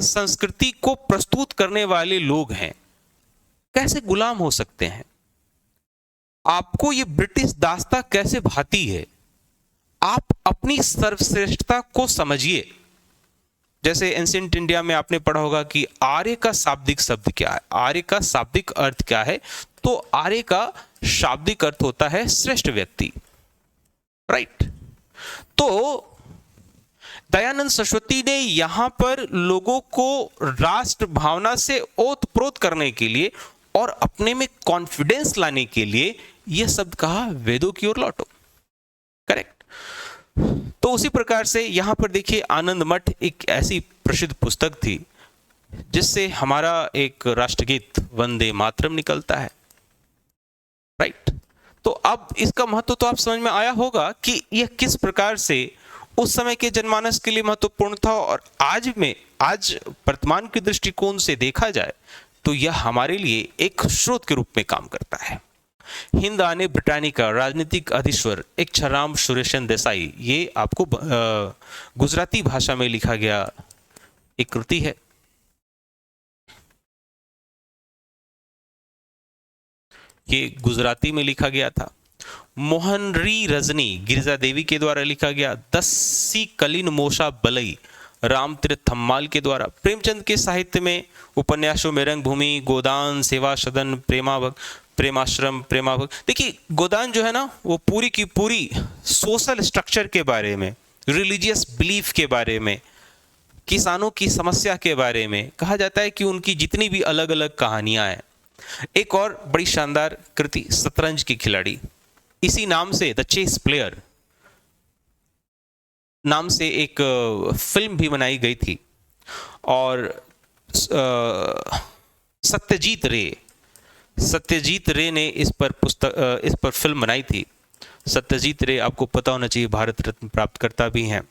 संस्कृति को प्रस्तुत करने वाले लोग हैं, कैसे गुलाम हो सकते हैं? आपको ये ब्रिटिश दास्ता कैसे भाती है? आप अपनी सर्वश्रेष्ठता को समझिए। जैसे एंशिएंट इंडिया में आपने पढ़ा होगा कि आर्य का शाब्दिक शब्द क्या है, आर्य का शाब्दिक अर्थ क्या है? तो आर्य का शाब्दिक अर्थ होता है श्रेष्ठ व्यक्ति, राइट? तो दयानंद सरस्वती ने यहां पर लोगों को राष्ट्र भावना से ओतप्रोत करने के लिए और अपने में कॉन्फिडेंस लाने के लिए यह शब्द कहा, वेदों की ओर लौटो। करेक्ट। तो उसी प्रकार से यहां पर देखिए, आनंद मठ एक ऐसी प्रसिद्ध पुस्तक थी जिससे हमारा एक राष्ट्रगीत वंदे मातरम निकलता है, राइट? तो अब इसका महत्व तो आप समझ में आया होगा कि यह किस प्रकार से उस समय के जनमानस के लिए महत्वपूर्ण था, और आज वर्तमान के दृष्टिकोण से देखा जाए तो यह हमारे लिए एक स्रोत के रूप में काम करता है। हिंद आने ब्रिटानिका, राजनीतिक अधीश्वर एक छराम सुरेशन देसाई, ये आपको गुजराती भाषा में लिखा गया एक कृति है। ये गुजराती में लिखा गया था। मोहनरी रजनी गिरिजा देवी के द्वारा लिखा गया। दस्सी कलिन मोशा बलई रामतीर्थ थम्माल के द्वारा। प्रेमचंद के साहित्य में उपन्यासों में रंगभूमि, गोदान, सेवा सदन, प्रेमाश्रम, प्रेमाभग। देखिए, गोदान जो है ना, वो पूरी की पूरी सोशल स्ट्रक्चर के बारे में, रिलीजियस बिलीफ के बारे में, किसानों की समस्या के बारे में कहा जाता है कि उनकी जितनी भी अलग अलग कहानियां हैं। एक और बड़ी शानदार कृति शतरंज की खिलाड़ी, इसी नाम से द चेस प्लेयर नाम से एक फिल्म भी बनाई गई थी, और सत्यजीत रे ने इस पर फिल्म बनाई थी। सत्यजीत रे आपको पता होना चाहिए, भारत रत्न प्राप्तकर्ता भी हैं,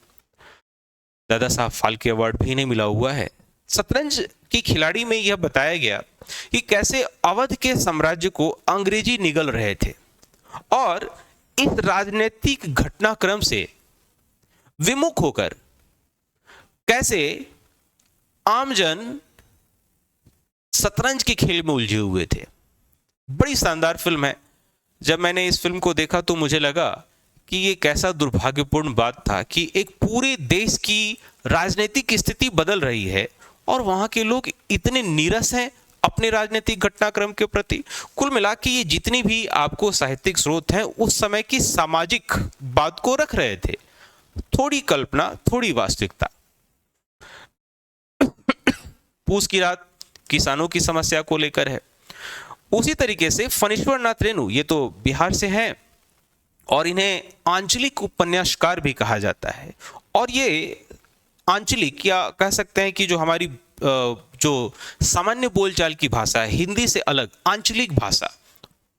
दादा साहब फाल्के अवार्ड भी इन्हें मिला हुआ है। शतरंज की खिलाड़ी में यह बताया गया कि कैसे अवध के साम्राज्य को अंग्रेजी निगल रहे थे, और इस राजनीतिक घटनाक्रम से विमुख होकर कैसे आमजन शतरंज के खेल में उलझे हुए थे। बड़ी शानदार फिल्म है। जब मैंने इस फिल्म को देखा तो मुझे लगा कि ये कैसा दुर्भाग्यपूर्ण बात था कि एक पूरे देश की राजनीतिक स्थिति बदल रही है और वहां के लोग इतने नीरस हैं अपने राजनीतिक घटनाक्रम के प्रति। कुल मिला के ये जितनी भी आपको साहित्यिक स्रोत हैं उस समय की सामाजिक बात को रख रहे थे, थोड़ी कल्पना, थोड़ी वास्तविकता। पूस की रात किसानों की समस्या को लेकर है। उसी तरीके से फणीश्वर नाथ रेणु, ये तो बिहार से हैं और इन्हें आंचलिक उपन्यासकार भी कहा जाता है। और ये आंचलिक, या कह सकते हैं कि जो हमारी जो सामान्य बोलचाल की भाषा है, हिंदी से अलग आंचलिक भाषा,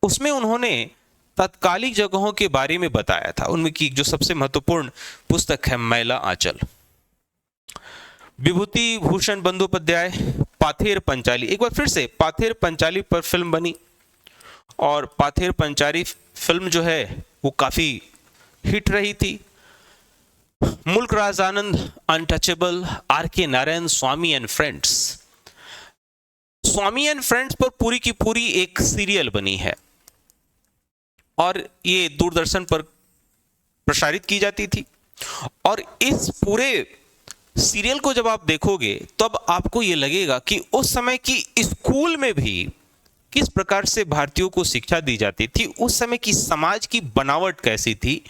उसमें उन्होंने तत्कालिक जगहों के बारे में बताया था। उनमें की जो सबसे महत्वपूर्ण पुस्तक है मैला आंचल। विभूति भूषण बंदोपाध्याय, पाथेर पंचाली, एक बार फिर से पाथेर पंचाली पर फिल्म बनी, और पाथेर पंचाली फिल्म जो है वो काफी हिट रही थी। Mulk Raj Anand, untouchable, RK. Narayan, Swami and friends. Swami and friends पर पूरी की पूरी एक सीरियल बनी है और ये दूरदर्शन पर प्रसारित की जाती थी। और इस पूरे सीरियल को जब आप देखोगे तब आपको ये लगेगा कि उस समय की स्कूल में भी किस प्रकार से भारतीयों को शिक्षा दी जाती थी, उस समय की समाज की बनावट कैसी थी,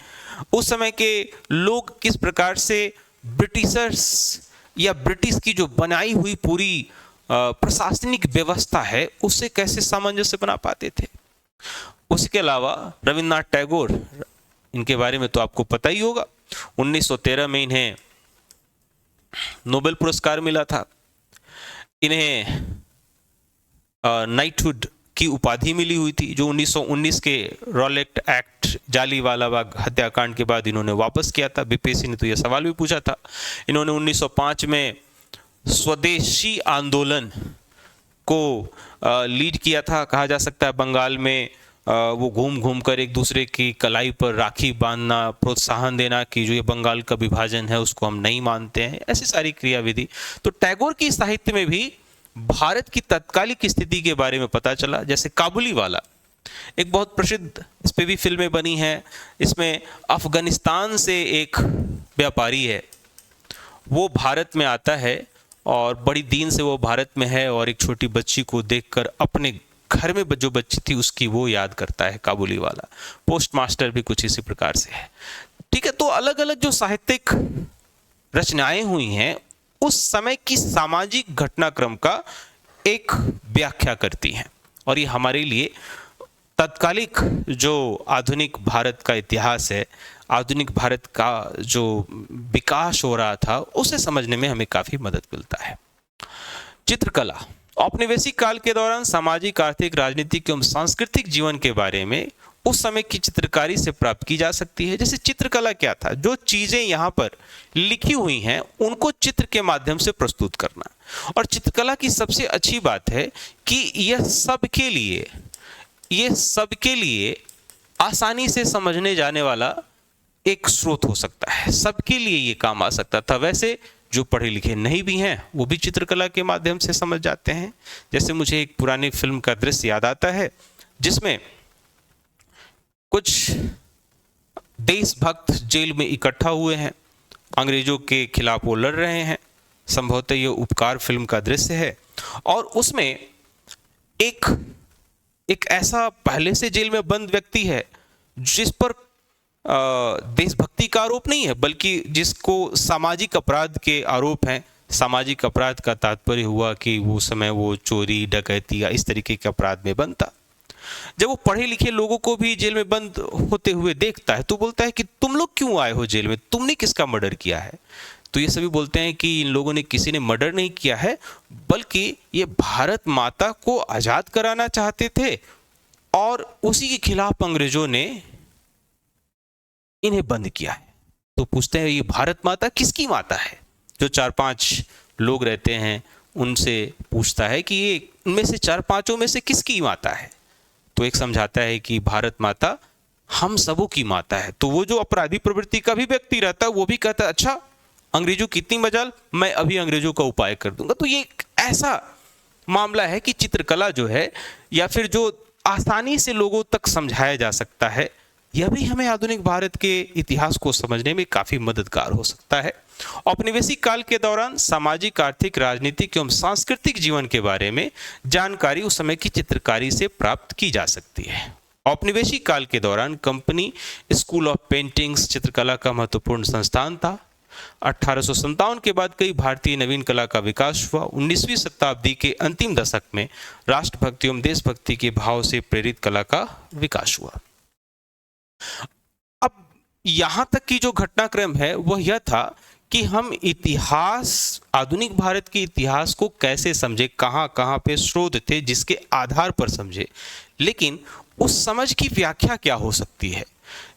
उस समय के लोग किस प्रकार से ब्रिटिशर्स या ब्रिटिश की जो बनाई हुई पूरी प्रशासनिक व्यवस्था है उससे कैसे सामंजस्य बना पाते थे। उसके अलावा रविन्द्रनाथ टैगोर, इनके बारे में तो आपको पता ही होगा। 1913 में इन्हें नोबेल पुरस्कार मिला था। इन्हें नाइटहुड की उपाधि मिली हुई थी, जो 1919 के रॉलेट एक्ट, जालियांवाला बाग हत्याकांड के बाद इन्होंने वापस किया था। बीपीएससी ने तो यह सवाल भी पूछा था। इन्होंने 1905 में स्वदेशी आंदोलन को लीड किया था। कहा जा सकता है बंगाल में वो घूम घूम कर एक दूसरे की कलाई पर राखी बांधना, प्रोत्साहन देना कि जो ये बंगाल का विभाजन है उसको हम नहीं मानते हैं, ऐसी सारी क्रियाविधि। तो टैगोर की साहित्य में भी भारत की तत्कालिक स्थिति के बारे में पता चला। जैसे काबुली वाला एक बहुत प्रसिद्ध, इस पे भी फिल्में बनी हैं। इसमें अफगानिस्तान से एक व्यापारी है, वो भारत में आता है और बड़ी दिन से वो भारत में है और एक छोटी बच्ची को देखकर अपने घर में जो बच्ची थी उसकी वो याद करता है। काबुली वाला, पोस्ट मास्टर भी कुछ इसी प्रकार से है। ठीक है, तो अलग अलग जो साहित्यिक रचनाएं हुई हैं उस समय की सामाजिक घटनाक्रम का एक व्याख्या करती हैं, और ये हमारे लिए तत्कालिक जो आधुनिक भारत का इतिहास है, आधुनिक भारत का जो विकास हो रहा था, उसे समझने में हमें काफी मदद मिलता है। चित्रकला औपनिवेशिक काल के दौरान सामाजिक, आर्थिक, राजनीतिक एवं सांस्कृतिक जीवन के बारे में उस समय की चित्रकारी से प्राप्त की जा सकती है। जैसे चित्रकला क्या था, जो चीजें यहाँ पर लिखी हुई हैं उनको चित्र के माध्यम से प्रस्तुत करना। और चित्रकला की सबसे अच्छी बात है कि यह सबके लिए आसानी से समझने जाने वाला एक स्रोत हो सकता है, सबके लिए ये काम आ सकता था। वैसे जो पढ़े लिखे नहीं भी हैं वो भी चित्रकला के माध्यम से समझ जाते हैं। जैसे मुझे एक पुरानी फिल्म का दृश्य याद आता है जिसमें कुछ देशभक्त जेल में इकट्ठा हुए हैं, अंग्रेजों के खिलाफ वो लड़ रहे हैं। संभवतः ये उपकार फिल्म का दृश्य है, और उसमें एक ऐसा पहले से जेल में बंद व्यक्ति है जिस पर देशभक्ति का आरोप नहीं है, बल्कि जिसको सामाजिक अपराध के आरोप हैं। सामाजिक अपराध का तात्पर्य हुआ कि वो समय वो चोरी, डकैती या इस तरीके के अपराध में बंद था। जब वो पढ़े लिखे लोगों को भी जेल में बंद होते हुए देखता है तो बोलता है कि तुम लोग क्यों आए हो जेल में, तुमने किसका मर्डर किया है? तो ये सभी बोलते हैं कि इन लोगों ने किसी ने मर्डर नहीं किया है, बल्कि ये भारत माता को आजाद कराना चाहते थे और उसी के खिलाफ अंग्रेजों ने इन्हें बंद किया है। तो पूछते हैं ये भारत माता किसकी माता है? जो 4-5 लोग रहते हैं उनसे पूछता है कि ये उनमें से 4-5 में से किसकी माता है? तो एक समझाता है कि भारत माता हम सबों की माता है। तो वो जो अपराधी प्रवृत्ति का भी व्यक्ति रहता है वो भी कहता है अच्छा अंग्रेजों की इतनी मजाल, मैं अभी अंग्रेजों का उपाय कर दूंगा। तो ये ऐसा मामला है कि चित्रकला जो है या फिर जो आसानी से लोगों तक समझाया जा सकता है, यह भी हमें आधुनिक भारत के इतिहास को समझने में काफी मददगार हो सकता है। औपनिवेशिक काल के दौरान सामाजिक, आर्थिक, राजनीतिक एवं सांस्कृतिक जीवन के बारे में जानकारी उस समय की चित्रकारी से प्राप्त की जा सकती है। औपनिवेशिक काल के दौरान कंपनी स्कूल ऑफ पेंटिंग्स चित्रकला का महत्वपूर्ण संस्थान था। 1857 के बाद कई भारतीय नवीन कला का विकास हुआ। 19वीं शताब्दी के अंतिम दशक में राष्ट्रभक्ति एवं देशभक्ति के भाव से प्रेरित कला का विकास हुआ। अब यहां तक की जो घटनाक्रम है वह यह था कि हम इतिहास, आधुनिक भारत के इतिहास को कैसे समझे, कहां कहां पे स्रोत थे जिसके आधार पर समझे, लेकिन उस समझ की व्याख्या क्या हो सकती है।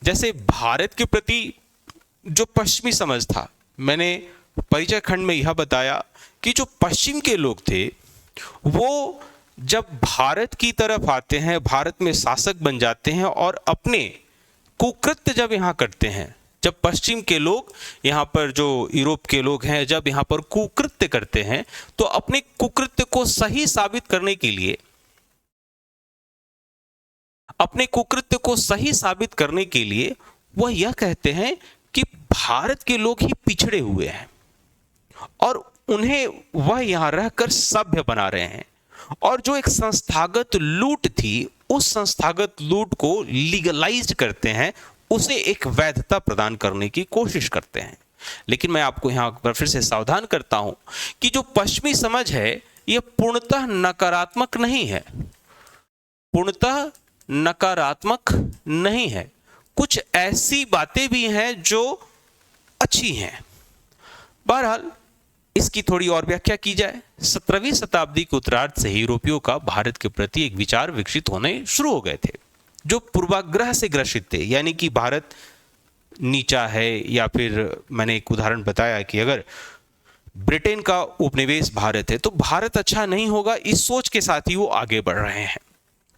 जैसे भारत के प्रति जो पश्चिमी समझ था, मैंने परिचय खंड में यह बताया कि जो पश्चिम के लोग थे वो जब भारत की तरफ आते हैं, भारत में शासक बन जाते हैं और अपने कुकृत्य जब यहाँ करते हैं, जब पश्चिम के लोग यहाँ पर जो यूरोप के लोग हैं जब यहाँ पर कुकृत्य करते हैं तो अपने कुकृत्य को सही साबित करने के लिए, अपने कुकृत्य को सही साबित करने के लिए वह यह कहते हैं कि भारत के लोग ही पिछड़े हुए हैं और उन्हें वह यहां रहकर सभ्य बना रहे हैं, और जो एक संस्थागत लूट थी उस संस्थागत लूट को लीगलाइज करते हैं, उसे एक वैधता प्रदान करने की कोशिश करते हैं। लेकिन मैं आपको यहां पर फिर से सावधान करता हूं कि जो पश्चिमी समझ है यह पूर्णतः नकारात्मक नहीं है, पूर्णतः नकारात्मक नहीं है। कुछ ऐसी बातें भी हैं जो अच्छी हैं। बहरहाल इसकी थोड़ी और व्याख्या की जाए। 17वीं शताब्दी के उत्तरार्ध से ही यूरोपियों का भारत के प्रति एक विचार विकसित होने शुरू हो गए थे, जो पूर्वाग्रह से ग्रसित थे, यानी कि भारत नीचा है, या फिर मैंने एक उदाहरण बताया कि अगर ब्रिटेन का उपनिवेश भारत है तो भारत अच्छा नहीं होगा, इस सोच के साथ ही वो आगे बढ़ रहे हैं।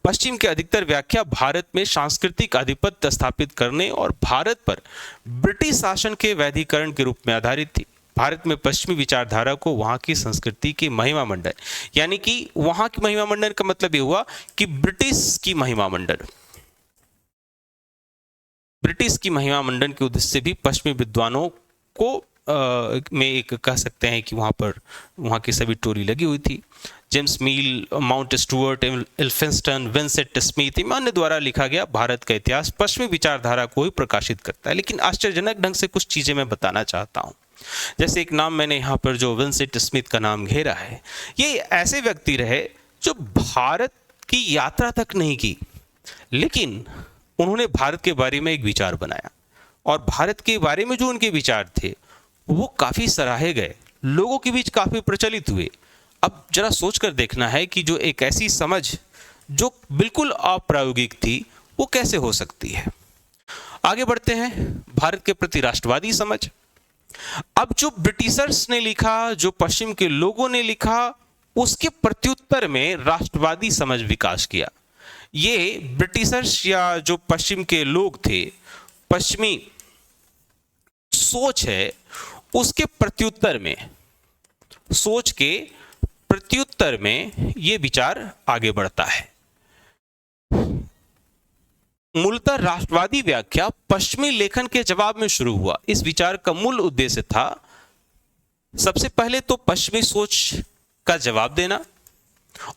पश्चिम के अधिकतर व्याख्या भारत में सांस्कृतिक आधिपत्य स्थापित करने और भारत पर ब्रिटिश शासन के वैधीकरण के रूप में आधारित थी। भारत में पश्चिमी विचारधारा को वहाँ की संस्कृति की महिमा मंडन, यानी कि वहाँ की महिमा मंडन का मतलब ये हुआ कि ब्रिटिश की महिमा मंडन, ब्रिटिश की महिमा मंडन के उद्देश्य से भी पश्चिमी विद्वानों को में एक कह सकते हैं कि वहाँ की सभी टोरी लगी हुई थी। James Mill, Mountstuart, Elphinstone, Vincent Smith, अन्य द्वारा लिखा गया भारत का इतिहास पश्चिमी विचारधारा को ही प्रकाशित करता है। लेकिन आश्चर्यजनक ढंग से कुछ चीज़ें मैं बताना चाहता हूँ। जैसे एक नाम मैंने यहाँ पर जो विंसेंट स्मिथ का नाम घेरा है, ये ऐसे व्यक्ति रहे जो भारत की यात्रा तक नहीं की, लेकिन उन्होंने भारत के बारे में एक विचार बनाया और भारत के बारे में जो उनके विचार थे वो काफ़ी सराहे गए, लोगों के बीच काफ़ी प्रचलित हुए। अब जरा सोच कर देखना है कि जो एक ऐसी समझ जो बिल्कुल अप्रायोगिक थी वो कैसे हो सकती है। आगे बढ़ते हैं, भारत के प्रति राष्ट्रवादी समझ। अब जो ब्रिटिशर्स ने लिखा, जो पश्चिम के लोगों ने लिखा, उसके प्रत्युत्तर में राष्ट्रवादी समझ विकास किया। ये ब्रिटिशर्स या जो पश्चिम के लोग थे, पश्चिमी सोच है उसके प्रत्युत्तर में, सोच के प्रत्युत्तर में ये विचार आगे बढ़ता है। मूलतः राष्ट्रवादी व्याख्या पश्चिमी लेखन के जवाब में शुरू हुआ। इस विचार का मूल उद्देश्य था सबसे पहले तो पश्चिमी सोच का जवाब देना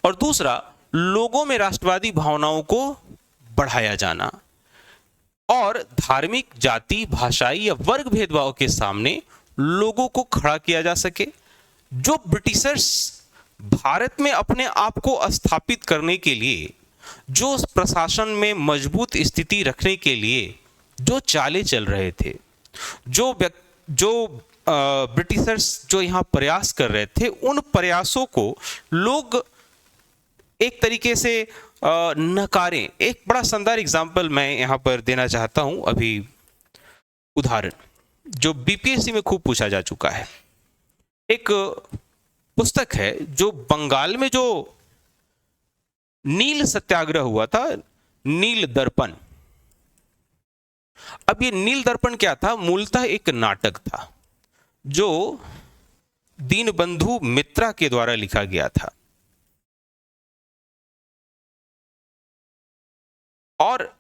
और दूसरा लोगों में राष्ट्रवादी भावनाओं को बढ़ाया जाना और धार्मिक, जाति, भाषाई या वर्ग भेदभाव के सामने लोगों को खड़ा किया जा सके। जो ब्रिटिशर्स भारत में अपने आप को स्थापित करने के लिए, जो प्रशासन में मजबूत स्थिति रखने के लिए जो चालें चल रहे थे, जो ब्रिटिशर्स जो यहाँ प्रयास कर रहे थे, उन प्रयासों को लोग एक तरीके से नकारें। एक बड़ा शानदार एग्जाम्पल मैं यहाँ पर देना चाहता हूँ, अभी उदाहरण जो बीपीएससी में खूब पूछा जा चुका है। एक पुस्तक है जो बंगाल में जो नील सत्याग्रह हुआ था, नील दर्पण। अब ये नील दर्पण क्या था? मूलतः एक नाटक था जो दीनबंधु मित्रा के द्वारा लिखा गया था और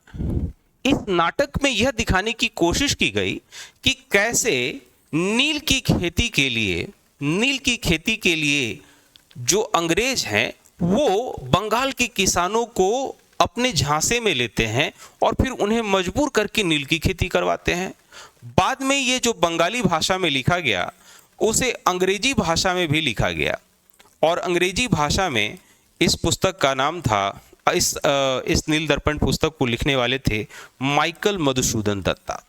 इस नाटक में यह दिखाने की कोशिश की गई कि कैसे नील की खेती के लिए जो अंग्रेज हैं वो बंगाल के किसानों को अपने झांसे में लेते हैं और फिर उन्हें मजबूर करके नील की खेती करवाते हैं। बाद में ये जो बंगाली भाषा में लिखा गया उसे अंग्रेजी भाषा में भी लिखा गया और अंग्रेजी भाषा में इस पुस्तक का नाम था, इस नील दर्पण पुस्तक को लिखने वाले थे माइकल मधुसूदन दत्ता।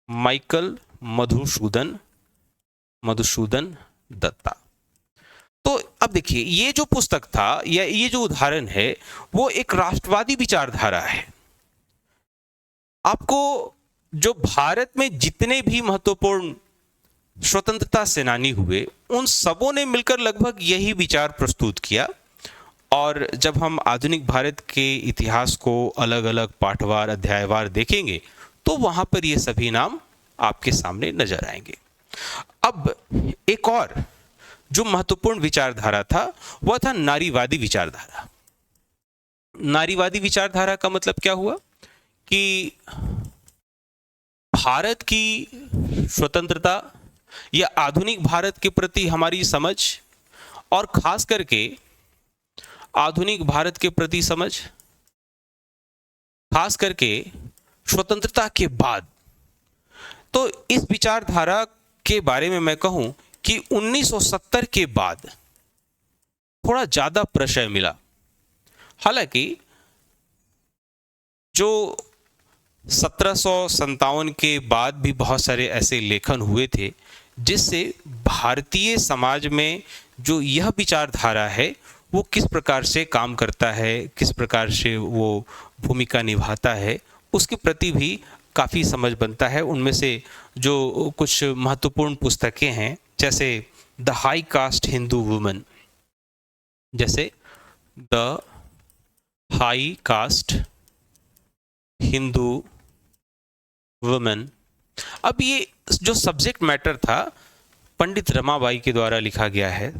माइकल मधुसूदन दत्ता। तो अब देखिए, ये जो पुस्तक था या ये जो उदाहरण है वो एक राष्ट्रवादी विचारधारा है। आपको जो भारत में जितने भी महत्वपूर्ण स्वतंत्रता सेनानी हुए उन सबों ने मिलकर लगभग यही विचार प्रस्तुत किया और जब हम आधुनिक भारत के इतिहास को अलग अलग पाठवार, अध्यायवार देखेंगे तो वहां पर ये सभी नाम आपके सामने नजर आएंगे। अब एक और जो महत्वपूर्ण विचारधारा था वह था नारीवादी विचारधारा। नारीवादी विचारधारा का मतलब क्या हुआ कि भारत की स्वतंत्रता या आधुनिक भारत के प्रति हमारी समझ और खास करके आधुनिक भारत के प्रति समझ, खास करके स्वतंत्रता के बाद, तो इस विचारधारा के बारे में मैं कहूं कि 1970 के बाद थोड़ा ज्यादा प्रशय मिला। हालांकि जो 1757 के बाद भी बहुत सारे ऐसे लेखन हुए थे जिससे भारतीय समाज में जो यह विचारधारा है वो किस प्रकार से काम करता है, किस प्रकार से वो भूमिका निभाता है, उसके प्रति भी काफ़ी समझ बनता है। उनमें से जो कुछ महत्वपूर्ण पुस्तकें हैं जैसे the high caste Hindu woman, जैसे the high caste Hindu woman. अब ये जो सब्जेक्ट मैटर था पंडित रमाबाई के द्वारा लिखा गया है।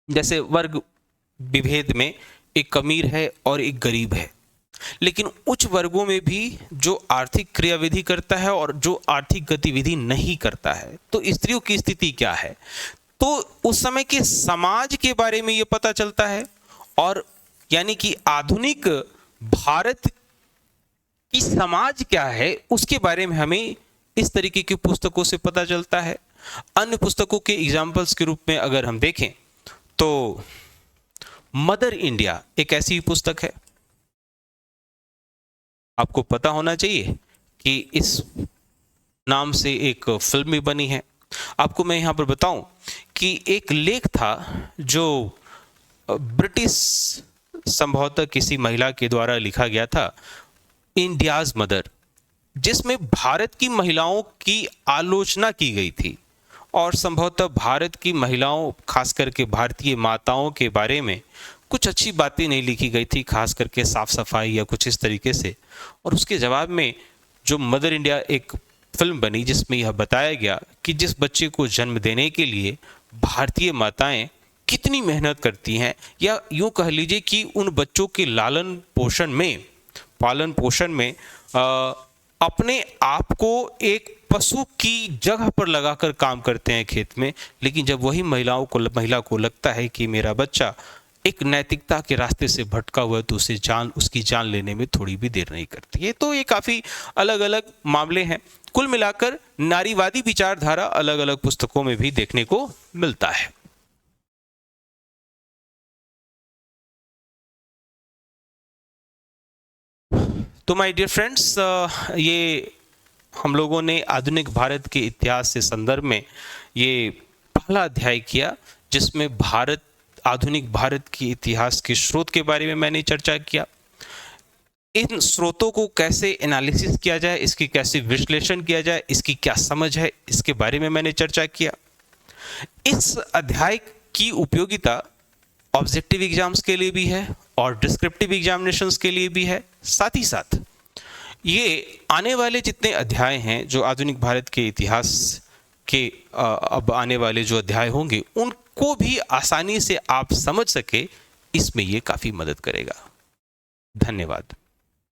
जैसे वर्ग विभेद में एक अमीर है और एक गरीब है, लेकिन उच्च वर्गों में भी जो आर्थिक क्रियाविधि करता है और जो आर्थिक गतिविधि नहीं करता है, तो स्त्रियों की स्थिति क्या है, तो उस समय के समाज के बारे में ये पता चलता है। और यानी कि आधुनिक भारत की समाज क्या है उसके बारे में हमें इस तरीके की पुस्तकों से पता चलता है। अन्य पुस्तकों के एग्जाम्पल्स के रूप में अगर हम देखें तो मदर इंडिया एक ऐसी पुस्तक है, आपको पता होना चाहिए कि इस नाम से एक फिल्म भी बनी है। आपको मैं यहाँ पर बताऊं कि एक लेख था जो ब्रिटिश संभवतः किसी महिला के द्वारा लिखा गया था, इंडियाज मदर, जिसमें भारत की महिलाओं की आलोचना की गई थी और संभवतः भारत की महिलाओं, खास करके भारतीय माताओं के बारे में कुछ अच्छी बातें नहीं लिखी गई थी, खास करके साफ सफाई या कुछ इस तरीके से। और उसके जवाब में जो मदर इंडिया एक फिल्म बनी जिसमें यह बताया गया कि जिस बच्चे को जन्म देने के लिए भारतीय माताएं कितनी मेहनत करती हैं, या यूं कह लीजिए कि उन बच्चों के लालन पोषण में, पालन पोषण में अपने आप को एक पशु की जगह पर लगाकर काम करते हैं खेत में। लेकिन जब वही महिला को लगता है कि मेरा बच्चा एक नैतिकता के रास्ते से भटका हुआ है तो उसकी जान लेने में थोड़ी भी देर नहीं करती है। तो ये काफ़ी अलग अलग मामले हैं। कुल मिलाकर नारीवादी विचारधारा अलग अलग पुस्तकों में भी देखने को मिलता है। तो माय डियर फ्रेंड्स, ये हम लोगों ने आधुनिक भारत के इतिहास से संदर्भ में ये पहला अध्याय किया, जिसमें आधुनिक भारत के इतिहास के स्रोत के बारे में मैंने चर्चा किया। इन स्रोतों को कैसे एनालिसिस किया जाए, इसकी कैसे विश्लेषण किया जाए, इसकी क्या समझ है, इसके बारे में मैंने चर्चा किया। इस अध्याय की उपयोगिता ऑब्जेक्टिव एग्जाम्स के लिए भी है और डिस्क्रिप्टिव एग्जामिनेशंस के लिए भी है। साथ ही साथ ये आने वाले जितने अध्याय हैं जो आधुनिक भारत के इतिहास के अब आने वाले जो अध्याय होंगे उनको भी आसानी से आप समझ सके, इसमें ये काफ़ी मदद करेगा। धन्यवाद।